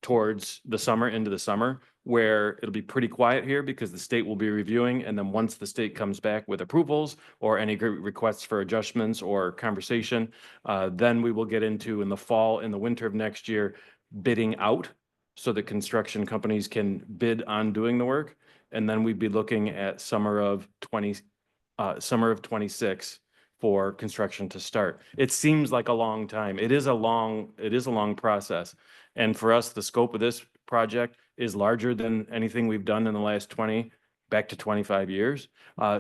towards the summer, into the summer, where it'll be pretty quiet here because the state will be reviewing. And then once the state comes back with approvals or any requests for adjustments or conversation, then we will get into in the fall, in the winter of next year, bidding out so that construction companies can bid on doing the work. And then we'd be looking at summer of 26 for construction to start. It seems like a long time. It is a long process. And for us, the scope of this project is larger than anything we've done in the last 20, back to 25 years.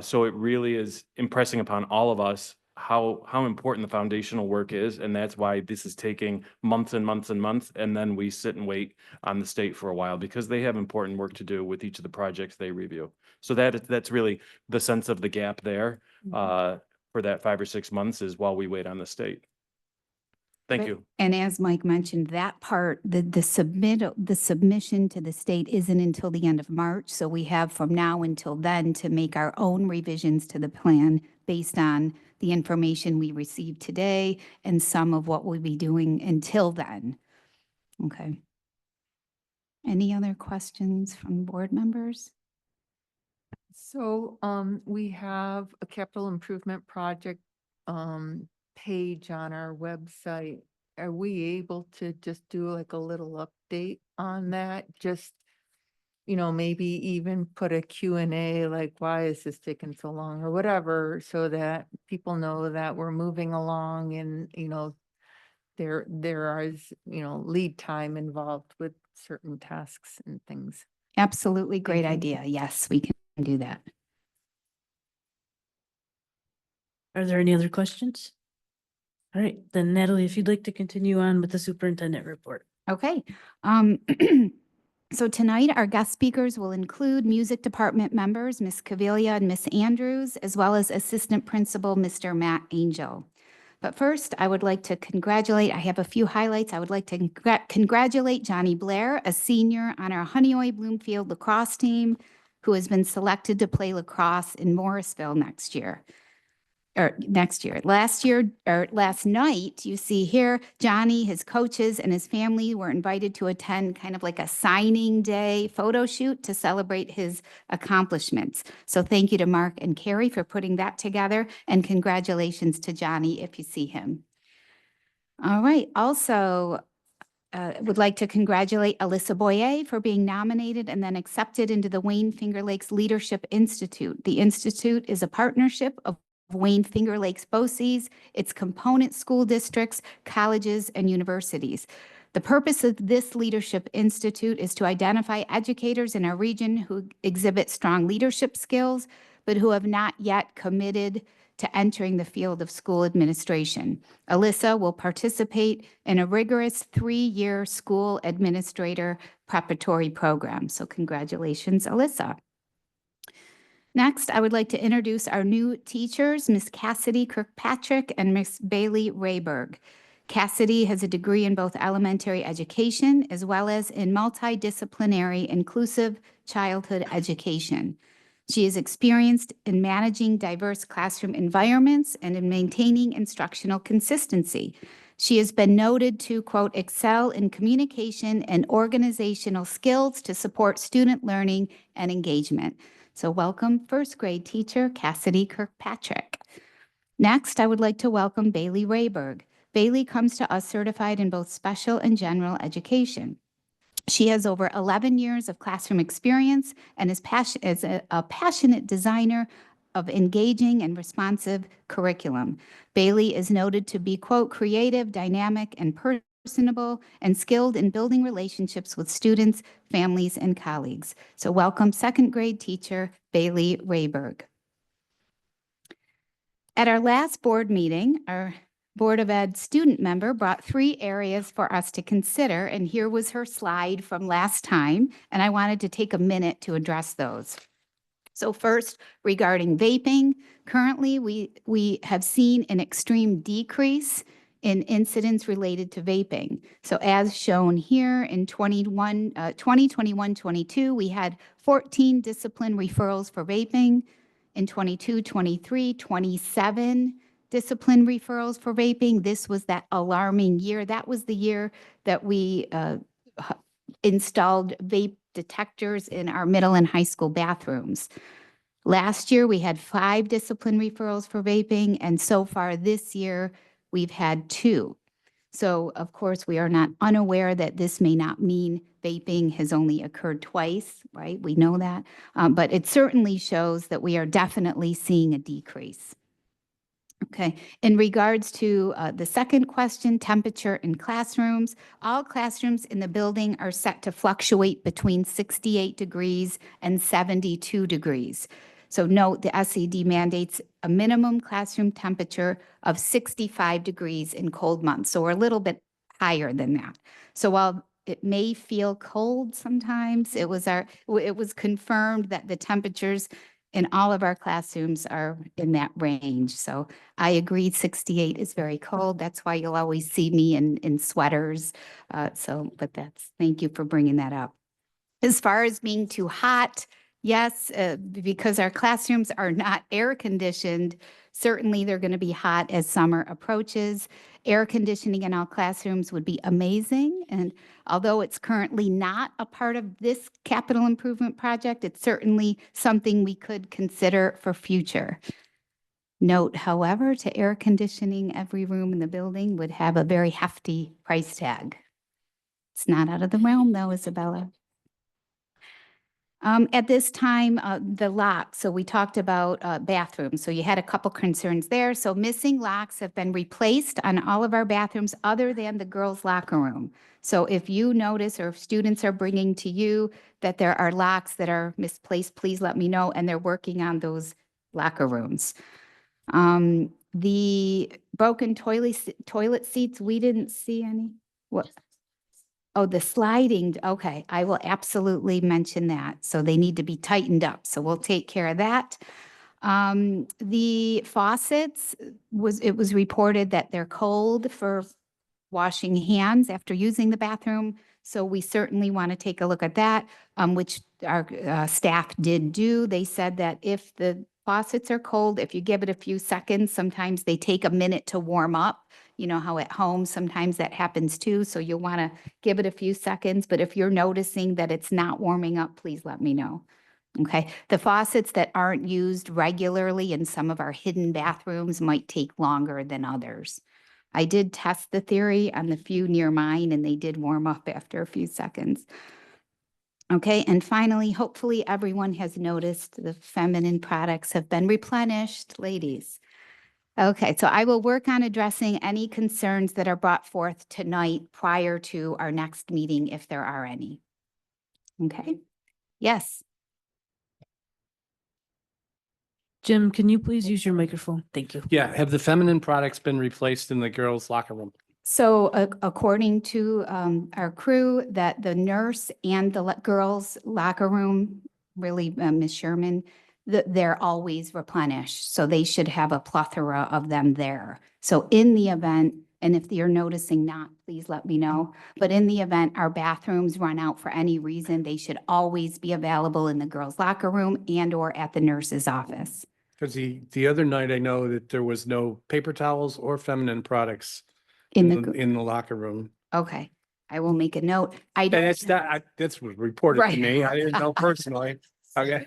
So it really is impressing upon all of us how important the foundational work is. And that's why this is taking months and months and months. And then we sit and wait on the state for a while because they have important work to do with each of the projects they review. So that's really the sense of the gap there for that 5 or 6 months is while we wait on the state. Thank But- you. And as Mike mentioned, that part, the submission to the state isn't until the end of March. So we have from now until then to make our own revisions to the plan based on the information we received today and some of what we'll be doing until then. Okay. Any other questions from board members? So, we have a capital improvement project, page on our website. Are we able to just do like a little update on that? Just, maybe even put a Q&A, like, why is this taking so long or whatever, so that people know that we're moving along and, there is, lead time involved with certain tasks and things. Absolutely great Thank you. idea. Yes, we can do that. Are there any other questions? All right, then Natalie, if you'd like to continue on with the superintendent report. Okay. So tonight, our guest speakers will include music department members, Ms. Caviglia and Ms. Andrews, as well as Assistant Principal, Mr. Matt Angel. But first, I would like to I have a few highlights. I would like to congratulate Johnny Blair, a senior on our Honeoye Bloomfield lacrosse team, who has been selected to play lacrosse in Morrisville next year. or next year. Last year, or last night, you see here, Johnny, his coaches, and his family were invited to attend kind of like a signing day photo shoot to celebrate his accomplishments. So thank you to Mark and Carrie for putting that together, and congratulations to Johnny if you see him. All right, also, would like to congratulate Alyssa BoE for being nominated and then accepted into the Wayne Finger Lakes Leadership Institute. The institute is a partnership of Wayne Finger Lakes BOCES, its component school districts, colleges, and universities. The purpose of this Leadership Institute is to identify educators in our region who exhibit strong leadership skills, but who have not yet committed to entering the field of school administration. Alyssa will participate in a rigorous 3-year school administrator preparatory program. So congratulations, Alyssa. Next, I would like to introduce our new teachers, Ms. Cassidy Kirkpatrick and Ms. Bailey Rayberg. Cassidy has a degree in both elementary education as well as in multidisciplinary inclusive childhood education. She is experienced in managing diverse classroom environments and in maintaining instructional consistency. She has been noted to, quote, excel in communication and organizational skills to support student learning and engagement. So welcome first grade teacher Cassidy Kirkpatrick. Next, I would like to welcome Bailey Rayberg. Bailey comes to us certified in both special and general education. She has over 11 years of classroom experience and is a passionate designer of engaging and responsive curriculum. Bailey is noted to be, quote, creative, dynamic, and personable, and skilled in building relationships with students, families, and colleagues. So welcome second grade teacher, Bailey Rayberg. At our last board meeting, our Board of Ed student member brought 3 areas for us to consider, and here was her slide from last time, and I wanted to take a minute to address those. So first, regarding vaping, currently we have seen an extreme decrease in incidents related to vaping. So as shown here in 2021-22, we had 14 discipline referrals for vaping. In 22-23, 27 discipline referrals for vaping. This was that alarming year. That was the year that we installed vape detectors in our middle and high school bathrooms. Last year, we had 5 discipline referrals for vaping, and so far this year, we've had 2. So, of course, we are not unaware that this may not mean vaping has only occurred twice, right? We know that, but it certainly shows that we are definitely seeing a decrease. Okay, in regards to the second question, temperature in classrooms, all classrooms in the building are set to fluctuate between 68 degrees and 72 degrees. So note the SED mandates a minimum classroom temperature of 65 degrees in cold months. So we're a little bit higher than that. So while it may feel cold sometimes, it was confirmed that the temperatures in all of our classrooms are in that range. So I agree 68 is very cold. That's why you'll always see me in sweaters. Thank you for bringing that up. As far as being too hot, yes, because our classrooms are not air conditioned, certainly they're going to be hot as summer approaches. Air conditioning in all classrooms would be amazing. And although it's currently not a part of this capital improvement project, it's certainly something we could consider for future. Note, however, to air conditioning every room in the building would have a very hefty price tag. It's not out of the realm though, Isabella. At this time, the locks, so we talked about bathrooms. So you had a couple concerns there. So missing locks have been replaced on all of our bathrooms other than the girls' locker room. So if you notice or if students are bringing to you that there are locks that are misplaced, please let me know, and they're working on those locker rooms. The broken toilet seats, we didn't see any. What? Oh, the sliding, okay, I will absolutely mention that. So they need to be tightened up. So we'll take care of that. The faucets, it was reported that they're cold for washing hands after using the bathroom. So we certainly want to take a look at that, which our staff did do. They said that if the faucets are cold, if you give it a few seconds, sometimes they take a minute to warm up. You know how at home, sometimes that happens too, so you'll want to give it a few seconds, but if you're noticing that it's not warming up, please let me know. Okay, the faucets that aren't used regularly in some of our hidden bathrooms might take longer than others. I did test the theory on the few near mine and they did warm up after a few seconds. Okay, and finally, hopefully everyone has noticed the feminine products have been replenished, ladies. Okay, so I will work on addressing any concerns that are brought forth tonight prior to our next meeting, if there are any. Okay, yes. Jim, can you please use your microphone? Thank you. Yeah, have the feminine products been replaced in the girls' locker room? So according to our crew, that the nurse and the girls' locker room, really, Ms. Sherman, they're always replenished. So they should have a plethora of them there. So in the event, and if you're noticing not, please let me know. But in the event our bathrooms run out for any reason, they should always be available in the girls' locker room and or at the nurse's office. Because the other night I know that there was no paper towels or feminine products In in the locker room. Okay, I will make a note. I And don't. that's was reported to Right. me. I didn't know personally. Okay.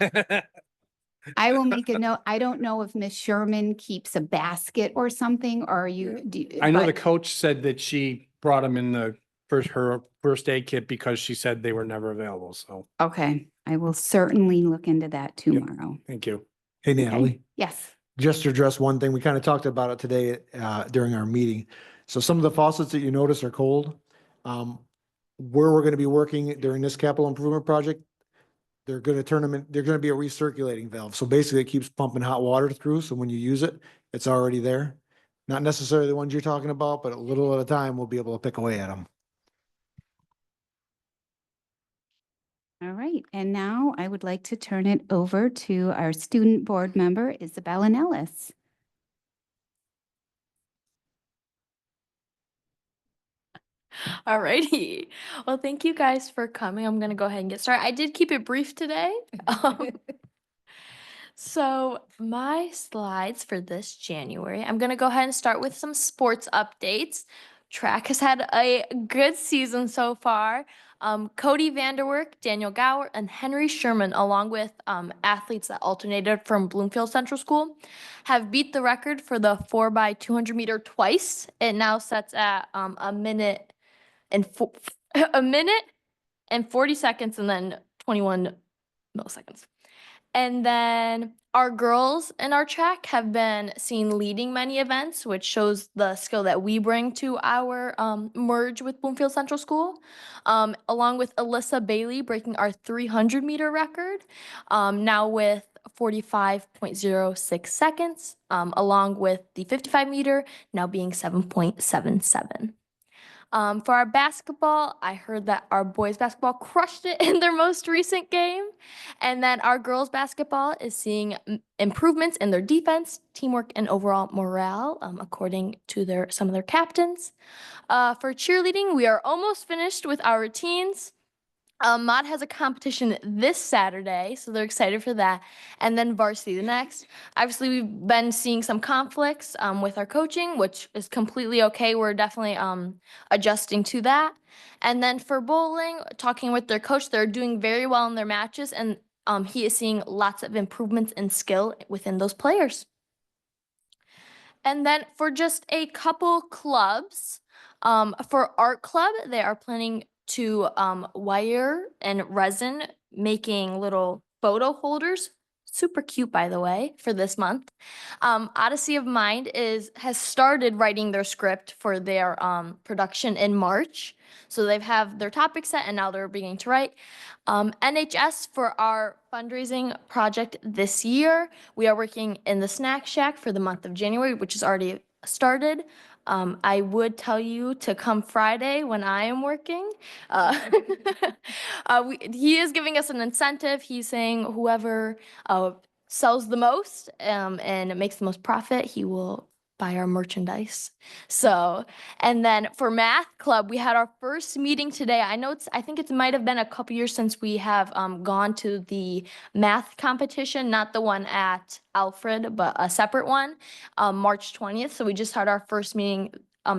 I will make a note. I don't know if Miss Sherman keeps a basket or something, or you do. I know the but- coach said that she brought them in her first aid kit because she said they were never available. So, Okay, I will certainly look into that tomorrow. thank you. Hey, Okay. Natalie, Yes. just to address one thing, we kind of talked about it today during our meeting. So some of the faucets that you notice are cold. Where we're going to be working during this capital improvement project, they're going to turn them in, they're going to be a recirculating valve. So basically it keeps pumping hot water through. So when you use it, it's already there. Not necessarily the ones you're talking about, but a little at a time, we'll be able to pick away at them. All right, and now I would like to turn it over to our student board member, Isabella Nellis. Alrighty. Well, thank you guys for coming. I'm gonna go ahead and get started. I did keep it brief today. So my slides for this January, I'm gonna go ahead and start with some sports updates. Track has had a good season so far. Cody Vanderwerk, Daniel Gower, and Henry Sherman, along with athletes that alternated from Bloomfield Central School, have beat the record for the 4x200 meter twice. It now sets at a minute and a minute and 40 seconds and then 21 milliseconds. And then our girls in our track have been seen leading many events, which shows the skill that we bring to our merge with Bloomfield Central School, along with Alyssa Bailey breaking our 300 meter record, now with 45.06 seconds, along with the 55 meter now being 7.77. For our basketball, I heard that our boys basketball crushed it in their most recent game, and that our girls basketball is seeing improvements in their defense, teamwork, and overall morale, according to some of their captains. For cheerleading, we are almost finished with our routines. Mod has a competition this Saturday, so they're excited for that. And then varsity the next. Obviously, we've been seeing some conflicts with our coaching, which is completely okay. We're definitely adjusting to that. And then for bowling, talking with their coach, they're doing very well in their matches, and he is seeing lots of improvements in skill within those players. And then for just a couple clubs, for art club, they are planning to wire and resin making little photo holders. Super cute, by the way, for this month. Odyssey of Mind has started writing their script for their production in March. So they have their topic set and now they're beginning to write. NHS for our fundraising project this year. We are working in the Snack Shack for the month of January, which is already started. I would tell you to come Friday when I am working. He is giving us an incentive. He's saying whoever sells the most and makes the most profit, he will buy our merchandise. So, and then for math club, we had our first meeting today. I think it might have been a couple years since we have gone to the math competition, not the one at Alfred, but a separate one, March 20th. So we just had our first meeting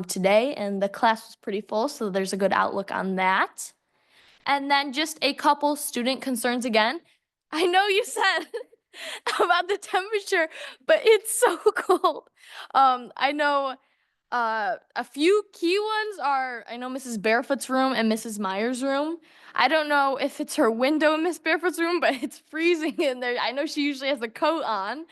today, and the class was pretty full, so there's a good outlook on that. And then just a couple student concerns again. I know you said about the temperature, but it's so cold. I know a few key ones are, I know Mrs. Barefoot's room and Mrs. Meyer's room. I don't know if it's her window in Miss Barefoot's room, but it's freezing in there. I know she usually has a coat on.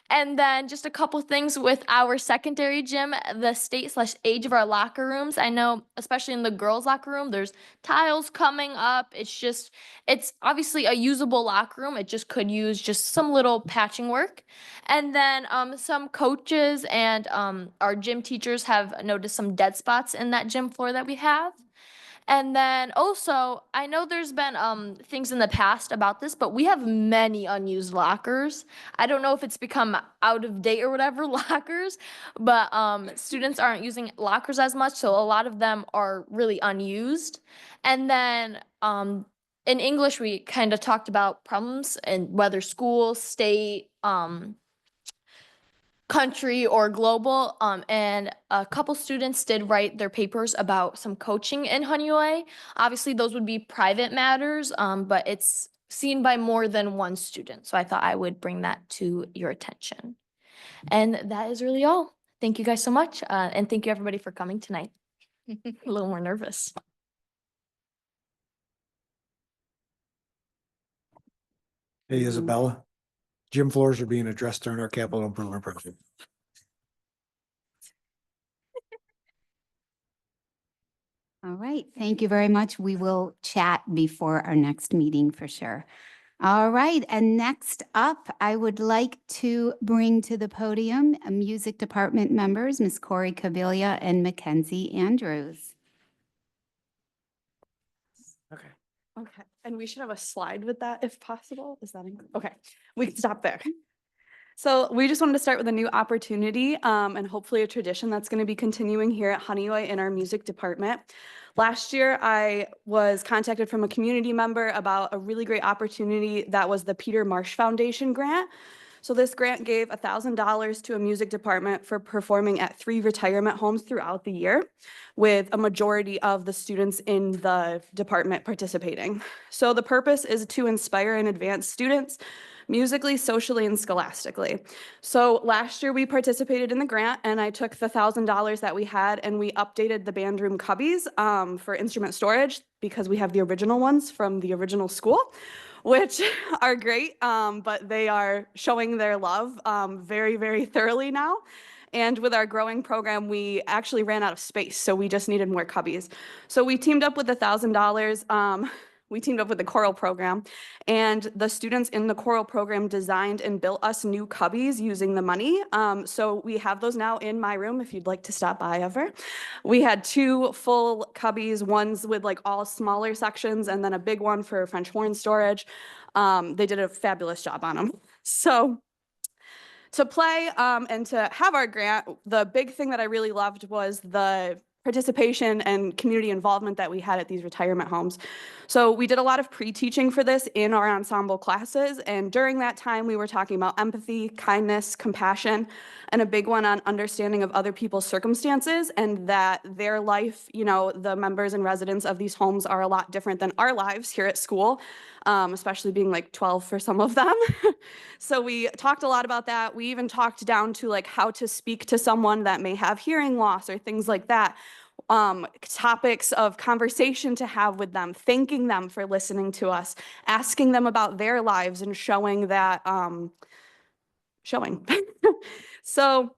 And then just a couple things with our secondary gym, the state/age of our locker rooms. I know, especially in the girls' locker room, there's tiles coming up. It's obviously a usable locker room. It just could use just some little patching work. And then some coaches and our gym teachers have noticed some dead spots in that gym floor that we have. And then also, I know there's been things in the past about this, but we have many unused lockers. I don't know if it's become out of date or whatever lockers, but students aren't using lockers as much, so a lot of them are really unused. And then in English, we kind of talked about problems and whether school, state, country or global, and a couple students did write their papers about some coaching in Honeyway. Obviously, those would be private matters, but it's seen by more than one student. So I thought I would bring that to your attention. And that is really all. Thank you guys so much. And thank you everybody for coming tonight. A little more nervous. Hey, Isabella, gym floors are being addressed during our capital improvement project. All right, thank you very much. We will chat before our next meeting for sure. All right, and next up, I would like to bring to the podium music department members, Ms. Corey Cavilla and Mackenzie Andrews. Okay. Okay, and we should have a slide with that if possible. Is that okay? We can stop there. So we just wanted to start with a new opportunity and hopefully a tradition that's going to be continuing here at Honeyway in our music department. Last year, I was contacted from a community member about a really great opportunity that was the Peter Marsh Foundation grant. So this grant gave $1,000 to a music department for performing at 3 retirement homes throughout the year, with a majority of the students in the department participating. So the purpose is to inspire and advance students musically, socially, and scholastically. So last year we participated in the grant, and I took the $1,000 that we had and we updated the band room cubbies for instrument storage because we have the original ones from the original school, which are great, but they are showing their love very, very thoroughly now. And with our growing program, we actually ran out of space, so we just needed more cubbies. So we teamed up with the $1,000. We teamed up with the choral program, and the students in the choral program designed and built us new cubbies using the money. So we have those now in my room if you'd like to stop by ever. We had 2 full cubbies, ones with like all smaller sections and then a big one for French horn storage. They did a fabulous job on them. So to play and to have our grant, the big thing that I really loved was the participation and community involvement that we had at these retirement homes. So we did a lot of pre-teaching for this in our ensemble classes, and during that time we were talking about empathy, kindness, compassion, and a big one on understanding of other people's circumstances and that their life, you know, the members and residents of these homes are a lot different than our lives here at school, especially being like 12 for some of them. So we talked a lot about that. We even talked down to like how to speak to someone that may have hearing loss or things like that. Topics of conversation to have with them, thanking them for listening to us, asking them about their lives and showing that, So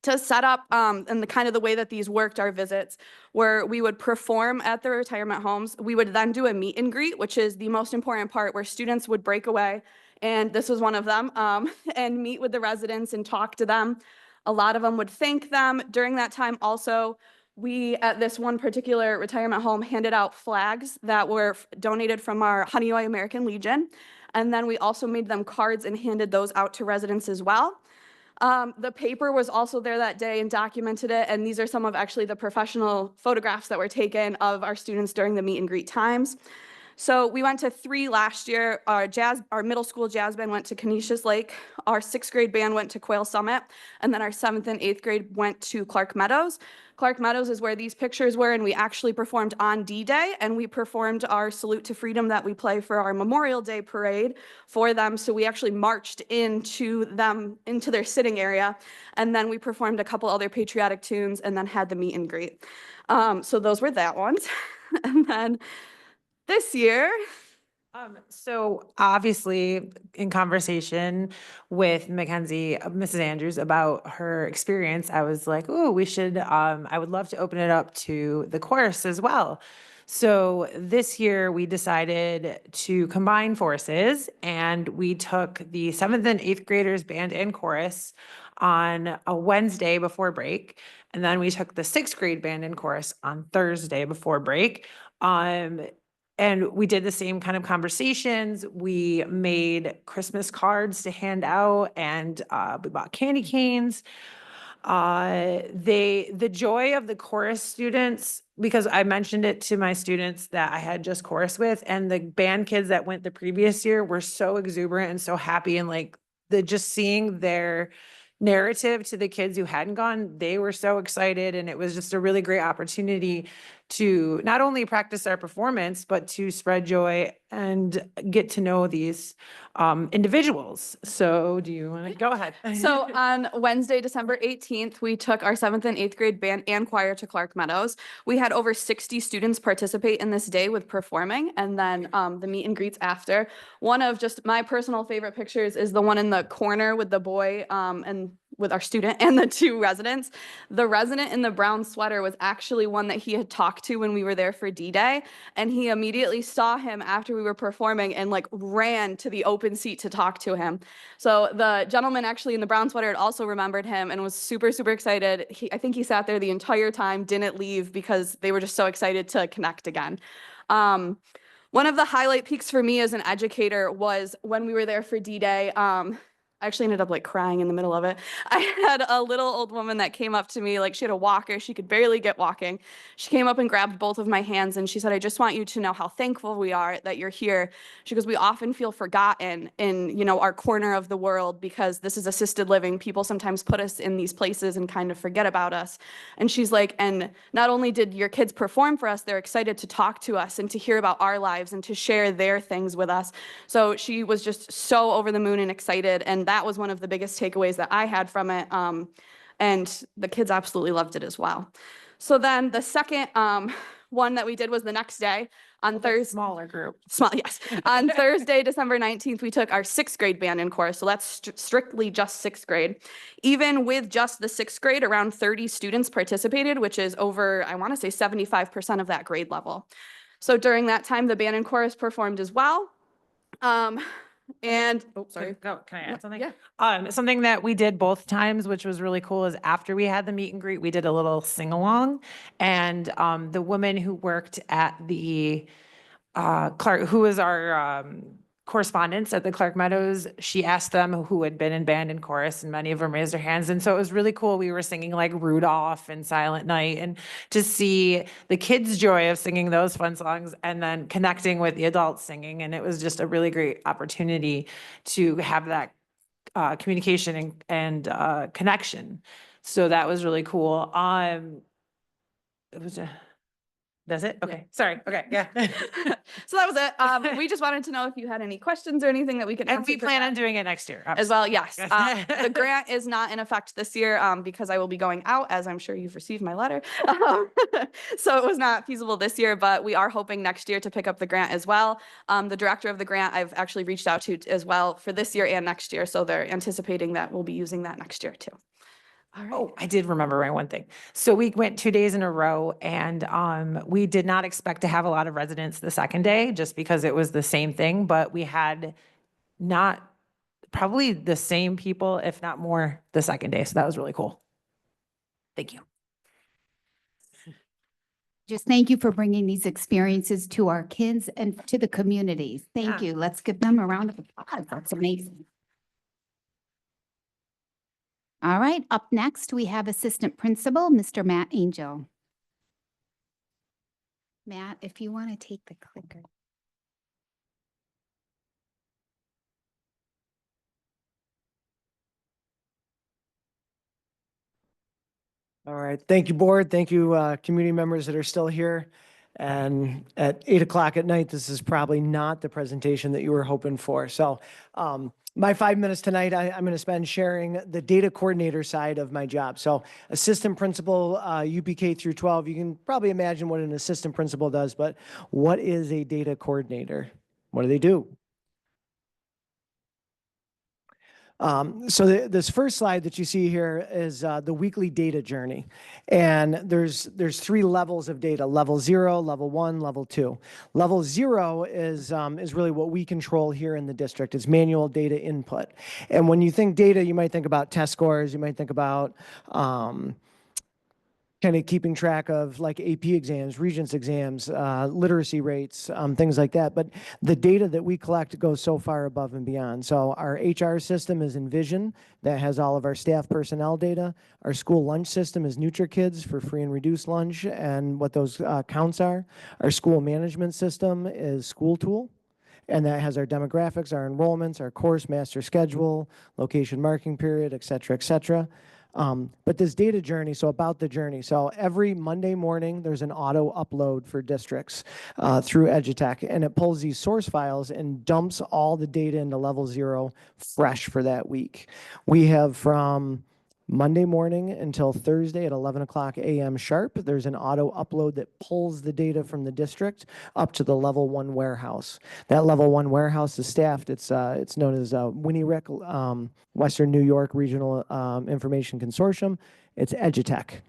to set up and the kind of the way that these worked, our visits, where we would perform at the retirement homes. We would then do a meet and greet, which is the most important part, where students would break away, and this was one of them, and meet with the residents and talk to them. A lot of them would thank them. During that time also, we, at this one particular retirement home, handed out flags that were donated from our Honeyway American Legion. And then we also made them cards and handed those out to residents as well. The paper was also there that day and documented it, and these are some of actually the professional photographs that were taken of our students during the meet and greet times. So we went to 3 last year. Our middle school jazz band went to Canisius Lake. Our 6th grade band went to Quail Summit. And then our 7th and 8th grade went to Clark Meadows. Clark Meadows is where these pictures were, and we actually performed on D-Day, and we performed our Salute to Freedom that we play for our Memorial Day parade for them. So we actually marched into their sitting area, and then we performed a couple other patriotic tunes and then had the meet and greet. So those were that ones. And then this year, So obviously, in conversation with Mackenzie, Mrs. Andrews, about her experience, I was like, oh, I would love to open it up to the chorus as well. So this year we decided to combine forces, and we took the 7th and 8th graders band and chorus on a Wednesday before break. And then we took the 6th grade band and chorus on Thursday before break. And we did the same kind of conversations. We made Christmas cards to hand out, and we bought candy canes. The joy of the chorus students, because I mentioned it to my students that I had just chorus with, and the band kids that went the previous year were so exuberant and so happy, and like just seeing their narrative to the kids who hadn't gone, they were so excited, and it was just a really great opportunity to not only practice our performance, but to spread joy and get to know these individuals. So do you want to go ahead? so on Wednesday, December 18th, we took our 7th and 8th grade band and choir to Clark Meadows. We had over 60 students participate in this day with performing, and then the meet and greets after. One of just my personal favorite pictures is the one in the corner with the boy and with our student and the 2 residents. The resident in the brown sweater was actually one that he had talked to when we were there for D-Day, and he immediately saw him after we were performing and like ran to the open seat to talk to him. So the gentleman actually in the brown sweater had also remembered him and was super, super excited. I think he sat there the entire time, didn't leave, because they were just so excited to connect again. One of the highlight peaks for me as an educator was when we were there for D-Day. I actually ended up like crying in the middle of it. I had a little old woman that came up to me, like she had a walker, she could barely get walking. She came up and grabbed both of my hands and she said, I just want you to know how thankful we are that you're here. She goes, we often feel forgotten in, our corner of the world because this is assisted living. People sometimes put us in these places and kind of forget about us. And she's like, and not only did your kids perform for us, they're excited to talk to us and to hear about our lives and to share their things with us. So she was just so over the moon and excited. And that was one of the biggest takeaways that I had from it. And the kids absolutely loved it as well. So then the second one that we did was the next day on Thursday. Smaller group. Yes. On Thursday, December 19th, we took our 6th grade band in chorus. So that's strictly just 6th grade. Even with just the 6th grade, around 30 students participated, which is over, I want to say 75% of that grade level. So during that time, the band and chorus performed as well. And sorry. Can I add something? Yeah. Something that we did both times, which was really cool, is after we had the meet and greet, we did a little sing along, and the woman who worked at the Clark, who was our correspondents at the Clark Meadows, she asked them who had been in band and chorus, and many of them raised their hands. And so it was really cool. We were singing like Rudolph and Silent Night, and to see the kids' joy of singing those fun songs and then connecting with the adults singing. And it was just a really great opportunity to have that communication and connection. So that was really cool. It was that's it? Okay, sorry. Okay, yeah. So that was it. We just wanted to know if you had any questions or anything that we could answer. And we plan on doing it next year. As well, yes. The grant is not in effect this year because I will be going out, as I'm sure you've received my letter. So it was not feasible this year, but we are hoping next year to pick up the grant as well. The director of the grant I've actually reached out to as well for this year and next year. So they're anticipating that we'll be using that next year too. All right. Oh, I did remember one thing. So we went 2 days in a row, and we did not expect to have a lot of residents the second day just because it was the same thing, but we had probably the same people, if not more, the second day. So that was really cool. Thank you. Just thank you for bringing these experiences to our kids and to the community. Thank you. Let's give them a round of applause. That's amazing. All right, up next, we have Assistant Principal, Mr. Matt Angel. Matt, if you want to take the clicker. All right. Thank you, board. Thank you, community members that are still here. And at 8 o'clock at night, this is probably not the presentation that you were hoping for. So my 5 minutes tonight, I'm going to spend sharing the data coordinator side of my job. So assistant principal, UPK through 12, you can probably imagine what an assistant principal does, but what is a data coordinator? What do they do? This first slide that you see here is the weekly data journey. And there's 3 levels of data: level 0, level 1, level 2. Level 0 is really what we control here in the district. It's manual data input. And when you think data, you might think about test scores, you might think about kind of keeping track of like AP exams, Regents exams, literacy rates, things like that. But the data that we collect goes so far above and beyond. So our HR system is Envision, that has all of our staff personnel data. Our school lunch system is NutriKids for free and reduced lunch and what those counts are. Our school management system is School Tool, and that has our demographics, our enrollments, our course master schedule, location marking period, et cetera, et cetera. But this data journey, so about the journey. So every Monday morning, there's an auto upload for districts through Edutech, and it pulls these source files and dumps all the data into level 0 fresh for that week. We have from Monday morning until Thursday at 11 o'clock a.m. sharp, there's an auto upload that pulls the data from the district up to the level 1 warehouse. That level 1 warehouse is staffed. It's known as WNIREC, Western New York Regional Information Consortium. It's Edutech.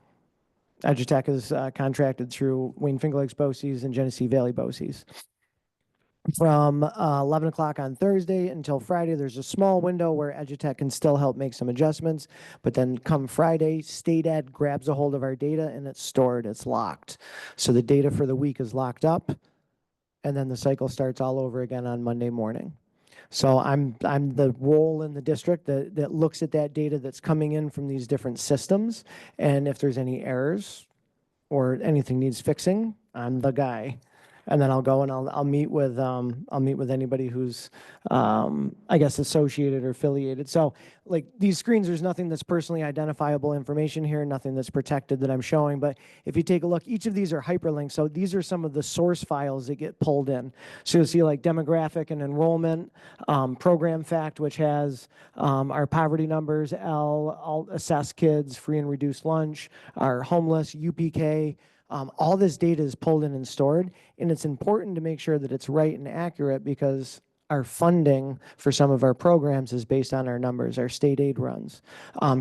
Edutech is contracted through Wayne Finger Lakes BOCES and Genesee Valley BOCES. From 11 o'clock on Thursday until Friday, there's a small window where Edutech can still help make some adjustments. But then come Friday, State Ed grabs a hold of our data and it's stored, it's locked. So the data for the week is locked up, and then the cycle starts all over again on Monday morning. So I'm the role in the district that looks at that data that's coming in from these different systems. And if there's any errors or anything needs fixing, I'm the guy. And then I'll go and I'll meet with anybody who's I guess associated or affiliated. So like these screens, there's nothing that's personally identifiable information here, nothing that's protected that I'm showing. But if you take a look, each of these are hyperlinks. So these are some of the source files that get pulled in. So you'll see like demographic and enrollment, program fact, which has our poverty numbers, all assessed kids, free and reduced lunch, our homeless, UPK. All this data is pulled in and stored, and it's important to make sure that it's right and accurate because our funding for some of our programs is based on our numbers, our state aid runs,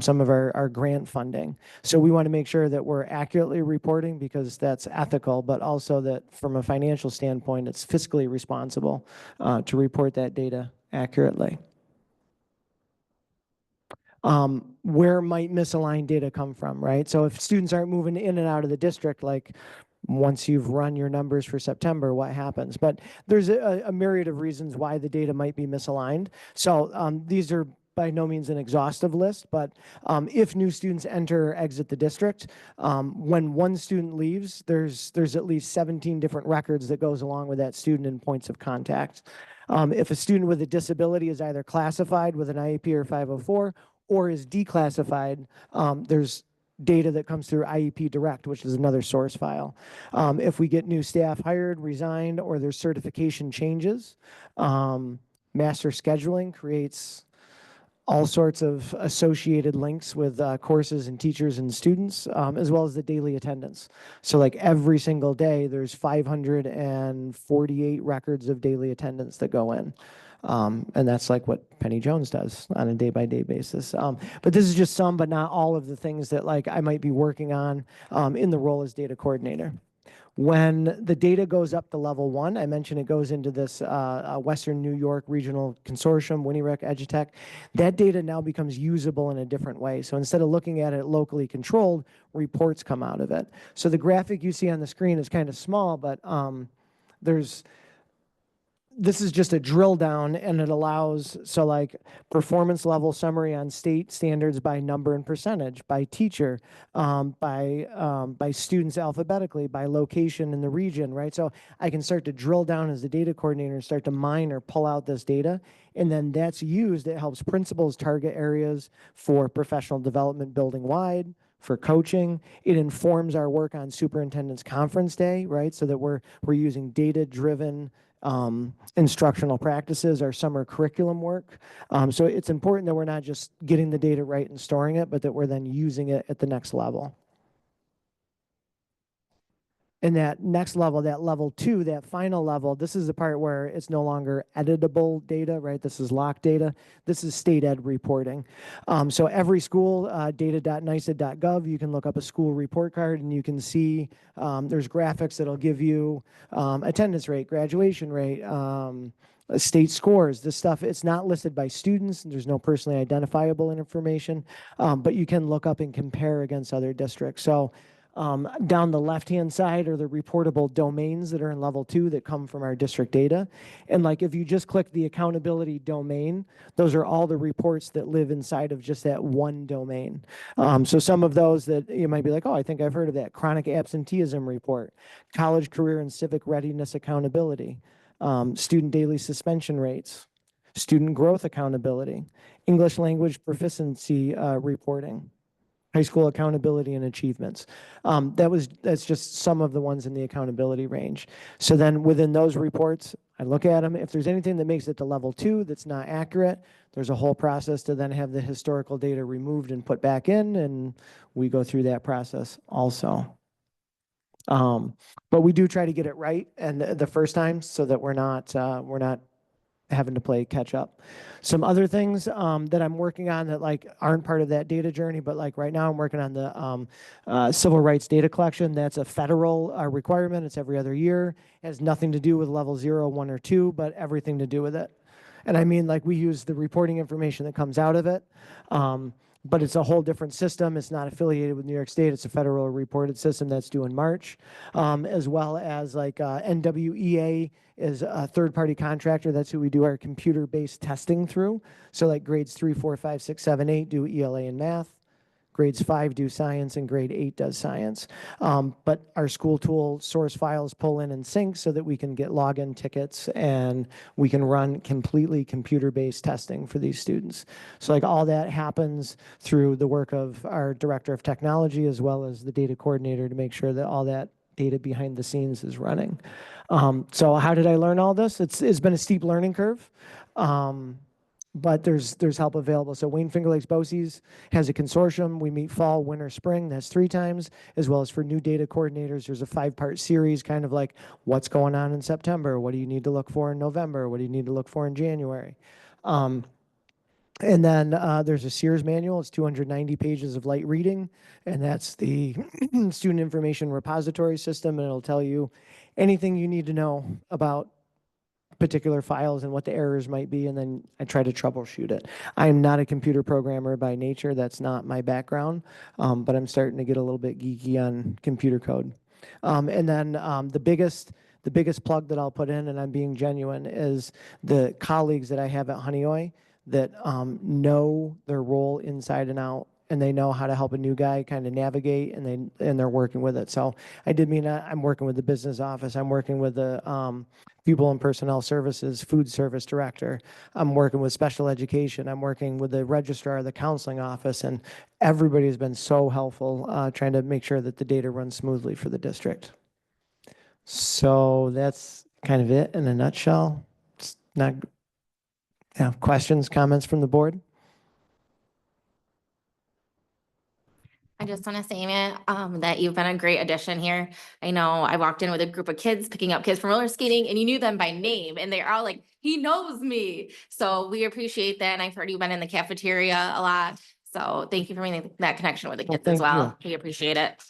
some of our grant funding. So we want to make sure that we're accurately reporting because that's ethical, but also that from a financial standpoint, it's fiscally responsible to report that data accurately. Where might misaligned data come from, right? So if students aren't moving in and out of the district, like once you've run your numbers for September, what happens? But there's a myriad of reasons why the data might be misaligned. So these are by no means an exhaustive list, but if new students enter or exit the district, when one student leaves, there's at least 17 different records that goes along with that student and points of contact. If a student with a disability is either classified with an IEP or 504 or is declassified, there's data that comes through IEP Direct, which is another source file. If we get new staff hired, resigned, or there's certification changes, master scheduling creates all sorts of associated links with courses and teachers and students, as well as the daily attendance. So like every single day, there's 548 records of daily attendance that go in. And that's like what Penny Jones does on a day-by-day basis. But this is just some, but not all of the things that like I might be working on in the role as data coordinator. When the data goes up to level 1, I mentioned it goes into this Western New York Regional Consortium, WNIREC, Edutech. That data now becomes usable in a different way. So instead of looking at it locally controlled, reports come out of it. So the graphic you see on the screen is kind of small, but there's this is just a drill down, and it allows, so like performance level summary on state standards by number and percentage, by teacher, by students alphabetically, by location in the region, right? So I can start to drill down as the data coordinator and start to mine or pull out this data. And then that's used, it helps principals target areas for professional development building wide, for coaching. It informs our work on superintendent's conference day, right? So that we're using data-driven instructional practices, our summer curriculum work. So it's important that we're not just getting the data right and storing it, but that we're then using it at the next level. And that next level, that level 2, that final level, this is the part where it's no longer editable data, right? This is locked data. This is state ed reporting. So every school, data.nicet.gov, you can look up a school report card and you can see there's graphics that'll give you attendance rate, graduation rate, state scores, this stuff. It's not listed by students. There's no personally identifiable information, but you can look up and compare against other districts. So down the left-hand side are the reportable domains that are in level 2 that come from our district data. And like if you just click the accountability domain, those are all the reports that live inside of just that one domain. So some of those that you might be like, oh, I think I've heard of that. Chronic absenteeism report, college career and civic readiness accountability, student daily suspension rates, student growth accountability, English language proficiency reporting, high school accountability and achievements. That's just some of the ones in the accountability range. So then within those reports, I look at them. If there's anything that makes it to level 2 that's not accurate, there's a whole process to then have the historical data removed and put back in, and we go through that process also. But we do try to get it right and the first time so that we're not having to play catch up. Some other things that I'm working on that like aren't part of that data journey, but like right now I'm working on the civil rights data collection. That's a federal requirement. It's every other year. It has nothing to do with level 0, 1, or 2, but everything to do with it. And I mean, like we use the reporting information that comes out of it, but it's a whole different system. It's not affiliated with New York State. It's a federal reported system that's due in March, as well as like NWEA is a third-party contractor. That's who we do our computer-based testing through. So like grades 3, 4, 5, 6, 7, 8 do ELA and math. Grades 5 do science and grade 8 does science. But our school tool source files pull in and sync so that we can get login tickets and we can run completely computer-based testing for these students. So like all that happens through the work of our director of technology as well as the data coordinator to make sure that all that data behind the scenes is running. So how did I learn all this? It's been a steep learning curve. But there's help available. So Wayne Finger Lakes BoCES has a consortium. We meet fall, winter, spring. That's 3 times, as well as for new data coordinators. There's a 5-part series, kind of like what's going on in September. What do you need to look for in November? What do you need to look for in January? And then there's a Sears manual. It's 290 pages of light reading, and that's the student information repository system, and it'll tell you anything you need to know about particular files and what the errors might be, and then I try to troubleshoot it. I am not a computer programmer by nature. That's not my background, but I'm starting to get a little bit geeky on computer code. And then the biggest plug that I'll put in, and I'm being genuine, is the colleagues that I have at Honeoye that know their role inside and out, and they know how to help a new guy kind of navigate, and they're working with it. So I did mean I'm working with the business office. I'm working with the People and Personnel Services food service director. I'm working with special education. I'm working with the registrar of the counseling office, and everybody has been so helpful trying to make sure that the data runs smoothly for the district. So that's kind of it in a nutshell. It's not, yeah, questions, comments from the board? I just want to say, man, that you've been a great addition here. I know I walked in with a group of kids, picking up kids from roller skating, and you knew them by name, and they're all like, he knows me. So we appreciate that. And I've heard you've been in the cafeteria a lot. So thank you for making that connection with the kids as thank well. you. We appreciate it.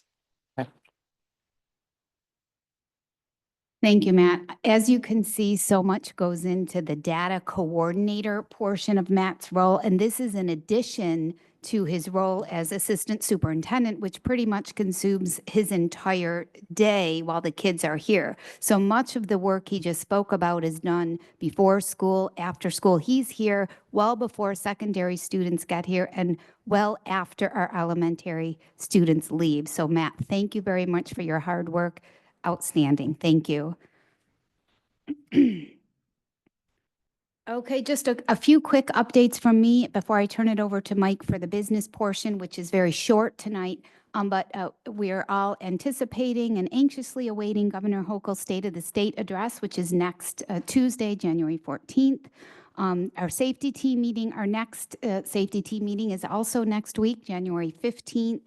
Thank you, Matt. As you can see, so much goes into the data coordinator portion of Matt's role, and this is in addition to his role as assistant superintendent, which pretty much consumes his entire day while the kids are here. So much of the work he just spoke about is done before school, after school. He's here well before secondary students get here and well after our elementary students leave. So Matt, thank you very much for your hard work. Outstanding. Thank you. Okay, just a few quick updates from me before I turn it over to Mike for the business portion, which is very short tonight. But we are all anticipating and anxiously awaiting Governor Hochul's State of the State address, which is next Tuesday, January 14th. Our safety team meeting, our next safety team meeting is also next week, January 15th.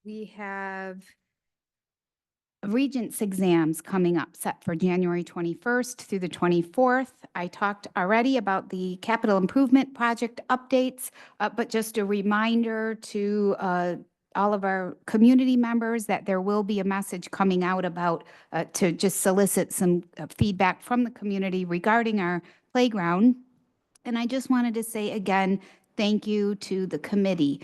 We have Regents exams coming up, set for January 21st through the 24th. I talked already about the capital improvement project updates, but just a reminder to all of our community members that there will be a message coming out about to just solicit some feedback from the community regarding our playground. And I just wanted to say again, thank you to the committee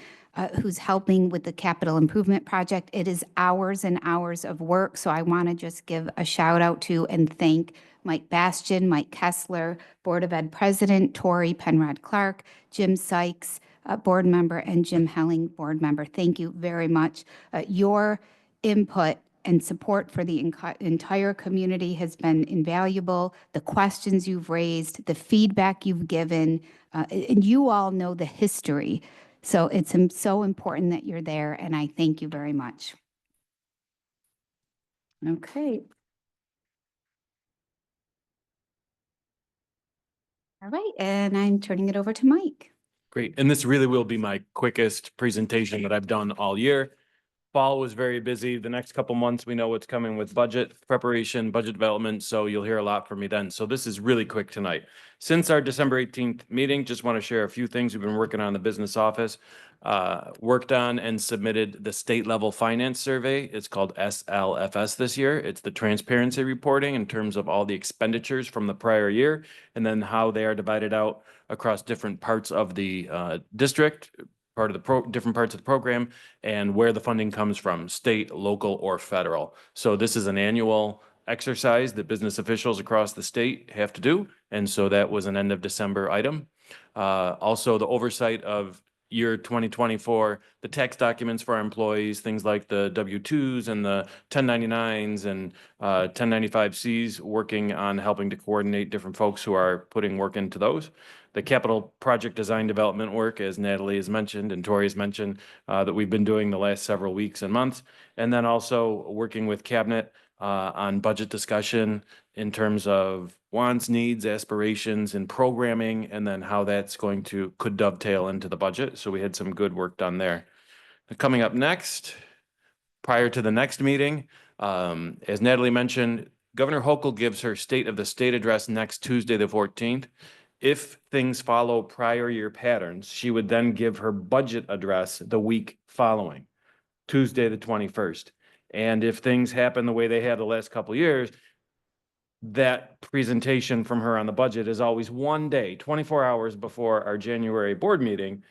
who's helping with the capital improvement project. It is hours and hours of work, so I want to just give a shout out to and thank Mike Bastian, Mike Kessler, Board of Ed President, Tori Penrod Clark, Jim Sykes, board member, and Jim Helling, board member. Thank you very much. Your input and support for the entire community has been invaluable. The questions you've raised, the feedback you've given, and you all know the history. So it's so important that you're there, and I thank you very much. Okay. All right, and I'm turning it over to Mike. Great. And this really will be my quickest presentation that I've done all year. Fall was very busy. The next couple months, we know what's coming with budget preparation, budget development, so you'll hear a lot from me then. So this is really quick tonight. Since our December 18th meeting, just want to share a few things we've been working on in the business office. Worked on and submitted the state level finance survey. It's called SLFS this year. It's the transparency reporting in terms of all the expenditures from the prior year and then how they are divided out across different parts of the district, part of the different parts of the program, and where the funding comes from, state, local, or federal. So this is an annual exercise that business officials across the state have to do. And so that was an end of December item. Also, the oversight of year 2024, the tax documents for our employees, things like the W-2s and the 1099s and 1095Cs, working on helping to coordinate different folks who are putting work into those. The capital project design development work, as Natalie has mentioned and Tori has mentioned, that we've been doing the last several weeks and months. And then also working with cabinet on budget discussion in terms of wants, needs, aspirations, and programming, and then how that's could dovetail into the budget. So we had some good work done there. Coming up next, prior to the next meeting, as Natalie mentioned, Governor Hochul gives her State of the State address next Tuesday, the 14th. If things follow prior year patterns, she would then give her budget address the week following, Tuesday, the 21st. And if things happen the way they have the last couple of years, that presentation from her on the budget is always one day, 24 hours before our January board meeting,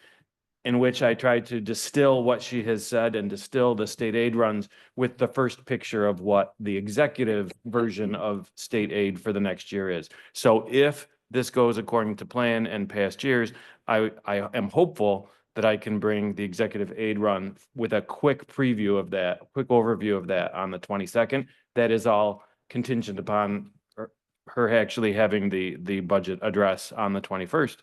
in which I try to distill what she has said and distill the state aid runs with the first picture of what the executive version of state aid for the next year is. So if this goes according to plan and past years, I am hopeful that I can bring the executive aid run with a quick preview of that, quick overview of that on the 22nd. That is all contingent upon her actually having the budget address on the 21st.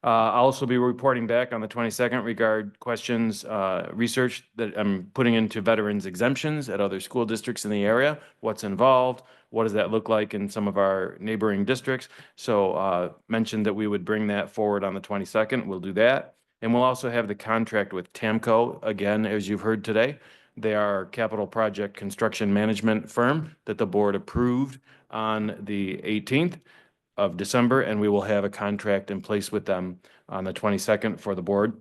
I'll also be reporting back on the 22nd regard questions, research that I'm putting into veterans exemptions at other school districts in the area. What's involved? What does that look like in some of our neighboring districts? So mentioned that we would bring that forward on the 22nd. We'll do that. And we'll also have the contract with TAMCO, again, as you've heard today. They are our capital project construction management firm that the board approved on the 18th of December, and we will have a contract in place with them on the 22nd for the board.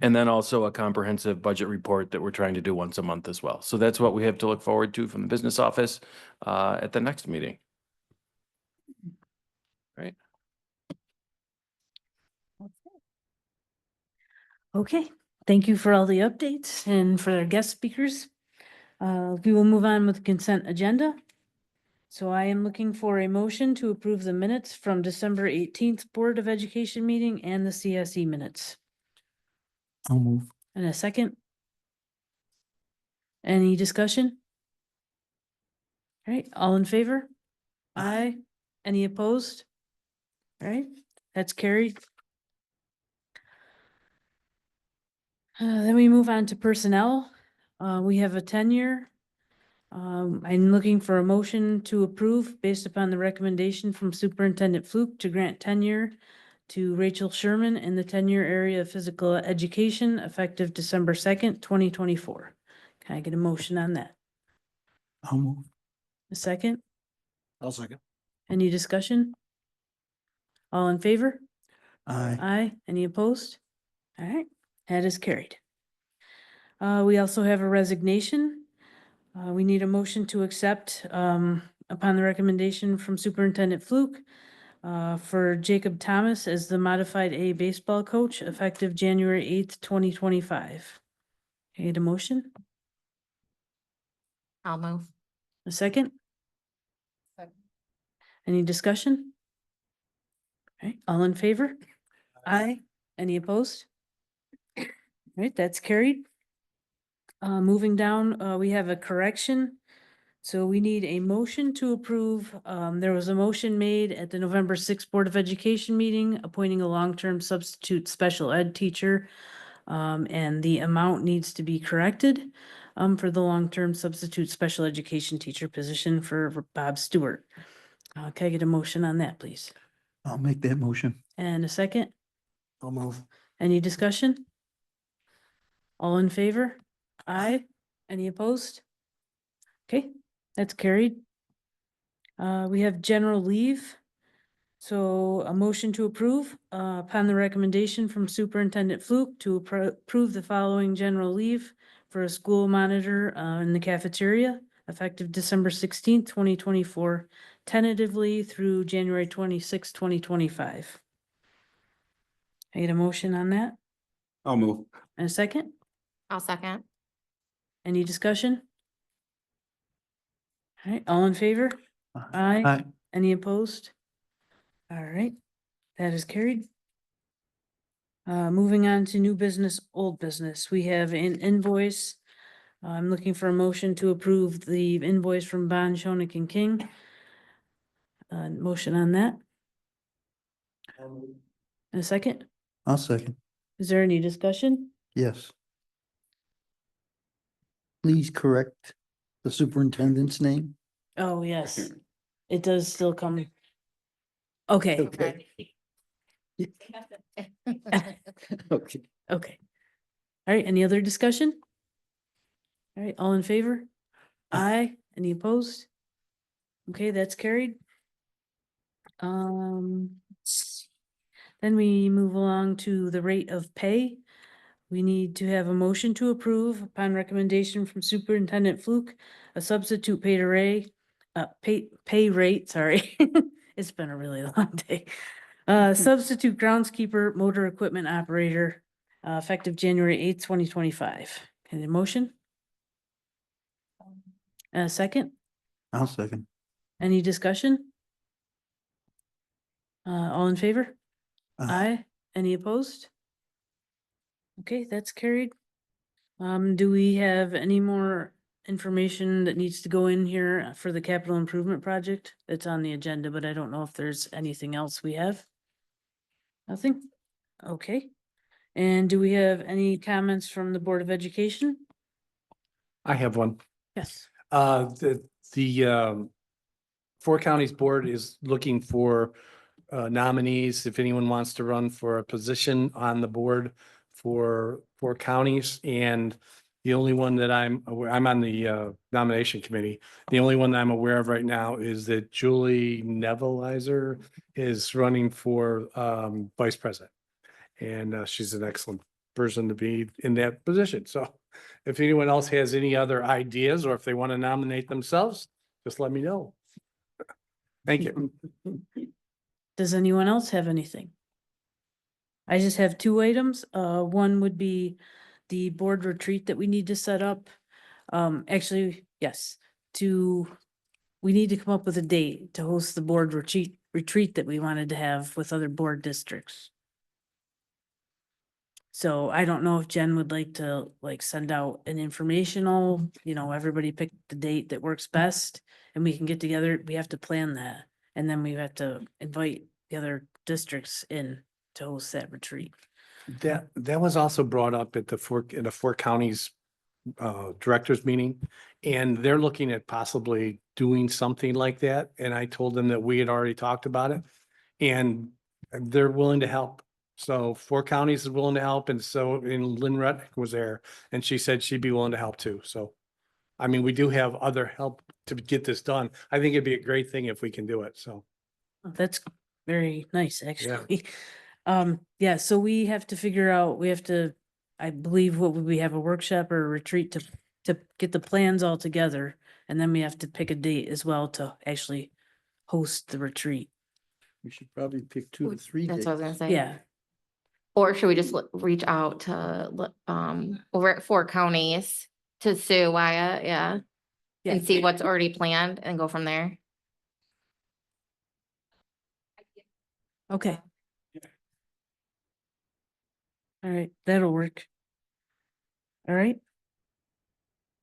And then also a comprehensive budget report that we're trying to do once a month as well. So that's what we have to look forward to from the business office at the next meeting. Right. Okay, thank you for all the updates and for our guest speakers. We will move on with the consent agenda. So I am looking for a motion to approve the minutes from December 18th Board of Education meeting and the CSE minutes. I'll move. And a second? Any discussion? All right, all in favor? Aye. Any opposed? All right, that's carried. Then we move on to personnel. We have a tenure. I'm looking for a motion to approve based upon the recommendation from Superintendent Fluke to grant tenure to Rachel Sherman in the tenure area of physical education effective December 2nd, 2024. Can I get a motion on that? I'll move. A second? I'll second. Any discussion? All in favor? Aye. Aye. Any opposed? All right, that is carried. We also have a resignation. We need a motion to accept, upon the recommendation from Superintendent Fluke, for Jacob Thomas as the modified A baseball coach effective January 8th, 2025. Can I get a motion? I'll move. A second? Any discussion? All right, all in favor? Aye. Any opposed? All right, that's carried. Moving down, we have a correction. So we need a motion to approve. There was a motion made at the November 6th Board of Education meeting appointing a long-term substitute special ed teacher. And the amount needs to be corrected for the long-term substitute special education teacher position for Bob Stewart. Can I get a motion on that, please? I'll make that motion. And a second? I'll move. Any discussion? All in favor? Aye. Any opposed? Okay, that's carried. We have general leave. So a motion to approve upon the recommendation from Superintendent Fluke to approve the following general leave for a school monitor in the cafeteria effective December 16th, 2024, tentatively through January 26th, 2025. I get a motion on that? I'll move. And a second? I'll second. Any discussion? All right, all in favor? Aye. Aye. Any opposed? All right, that is carried. Moving on to new business, old business. We have an invoice. I'm looking for a motion to approve the invoice from Bond, Shonik and King. Motion on that. And a second? I'll second. Is there any discussion? Yes. Please correct the superintendent's name. Oh, yes. It does still come. Okay, Okay. Okay. okay. All right, any other discussion? All right, all in favor? Aye. Any opposed? Okay, that's carried. Then we move along to the rate of pay. We need to have a motion to approve upon recommendation from Superintendent Fluke, a substitute pay rate, sorry. It's been a really long day. Substitute groundskeeper motor equipment operator, effective January 8th, 2025. Can I get a motion? A second? I'll second. Any discussion? All in favor? Aye. Any opposed? Okay, that's carried. Do we have any more information that needs to go in here for the capital improvement project? It's on the agenda, but I don't know if there's anything else we have. Nothing? Okay. And do we have any comments from the Board of Education? I have one. Yes. The Four Counties Board is looking for nominees, if anyone wants to run for a position on the board for four counties. And the only one that I'm on the nomination committee. The only one that I'm aware of right now is that Julie Nevelizer is running for vice president. And she's an excellent person to be in that position. So if anyone else has any other ideas or if they want to nominate themselves, just let me know. Thank you. Does anyone else have anything? I just have two items. One would be the board retreat that we need to set up. Actually, yes, we need to come up with a date to host the board retreat that we wanted to have with other board districts. So I don't know if Jen would like to send out an informational, everybody pick the date that works best and we can get together. We have to plan that. And then we have to invite the other districts in to host that retreat. That was also brought up at the four counties directors meeting. And they're looking at possibly doing something like that. And I told them that we had already talked about it and they're willing to help. So four counties is willing to help. And so Lynn Rudnick was there and she said she'd be willing to help too. So, I mean, we do have other help to get this done. I think it'd be a great thing if we can do it. So. That's very nice, actually. Yeah, so we have to figure out, I believe what would we have a workshop or a retreat to get the plans all together. And then we have to pick a date as well to actually host the retreat. We should probably pick 2 to 3 That's days. what I was gonna say. Yeah, Or should we just reach out to, over at four counties to Sue Wyatt, yeah? Yeah. And see what's already planned and go from there? okay. All right, that'll work. All right.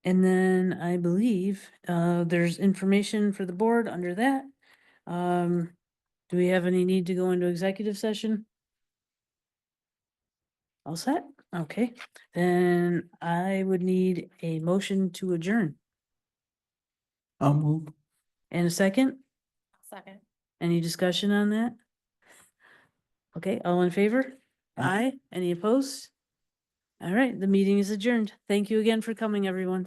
And then I believe there's information for the board under that. Do we have any need to go into executive session? All set? Okay, then I would need a motion to adjourn. I'll move. And a second? Second. Any discussion on that? Okay, all in favor? Aye. Any opposed? All right, the meeting is adjourned. Thank you again for coming, everyone.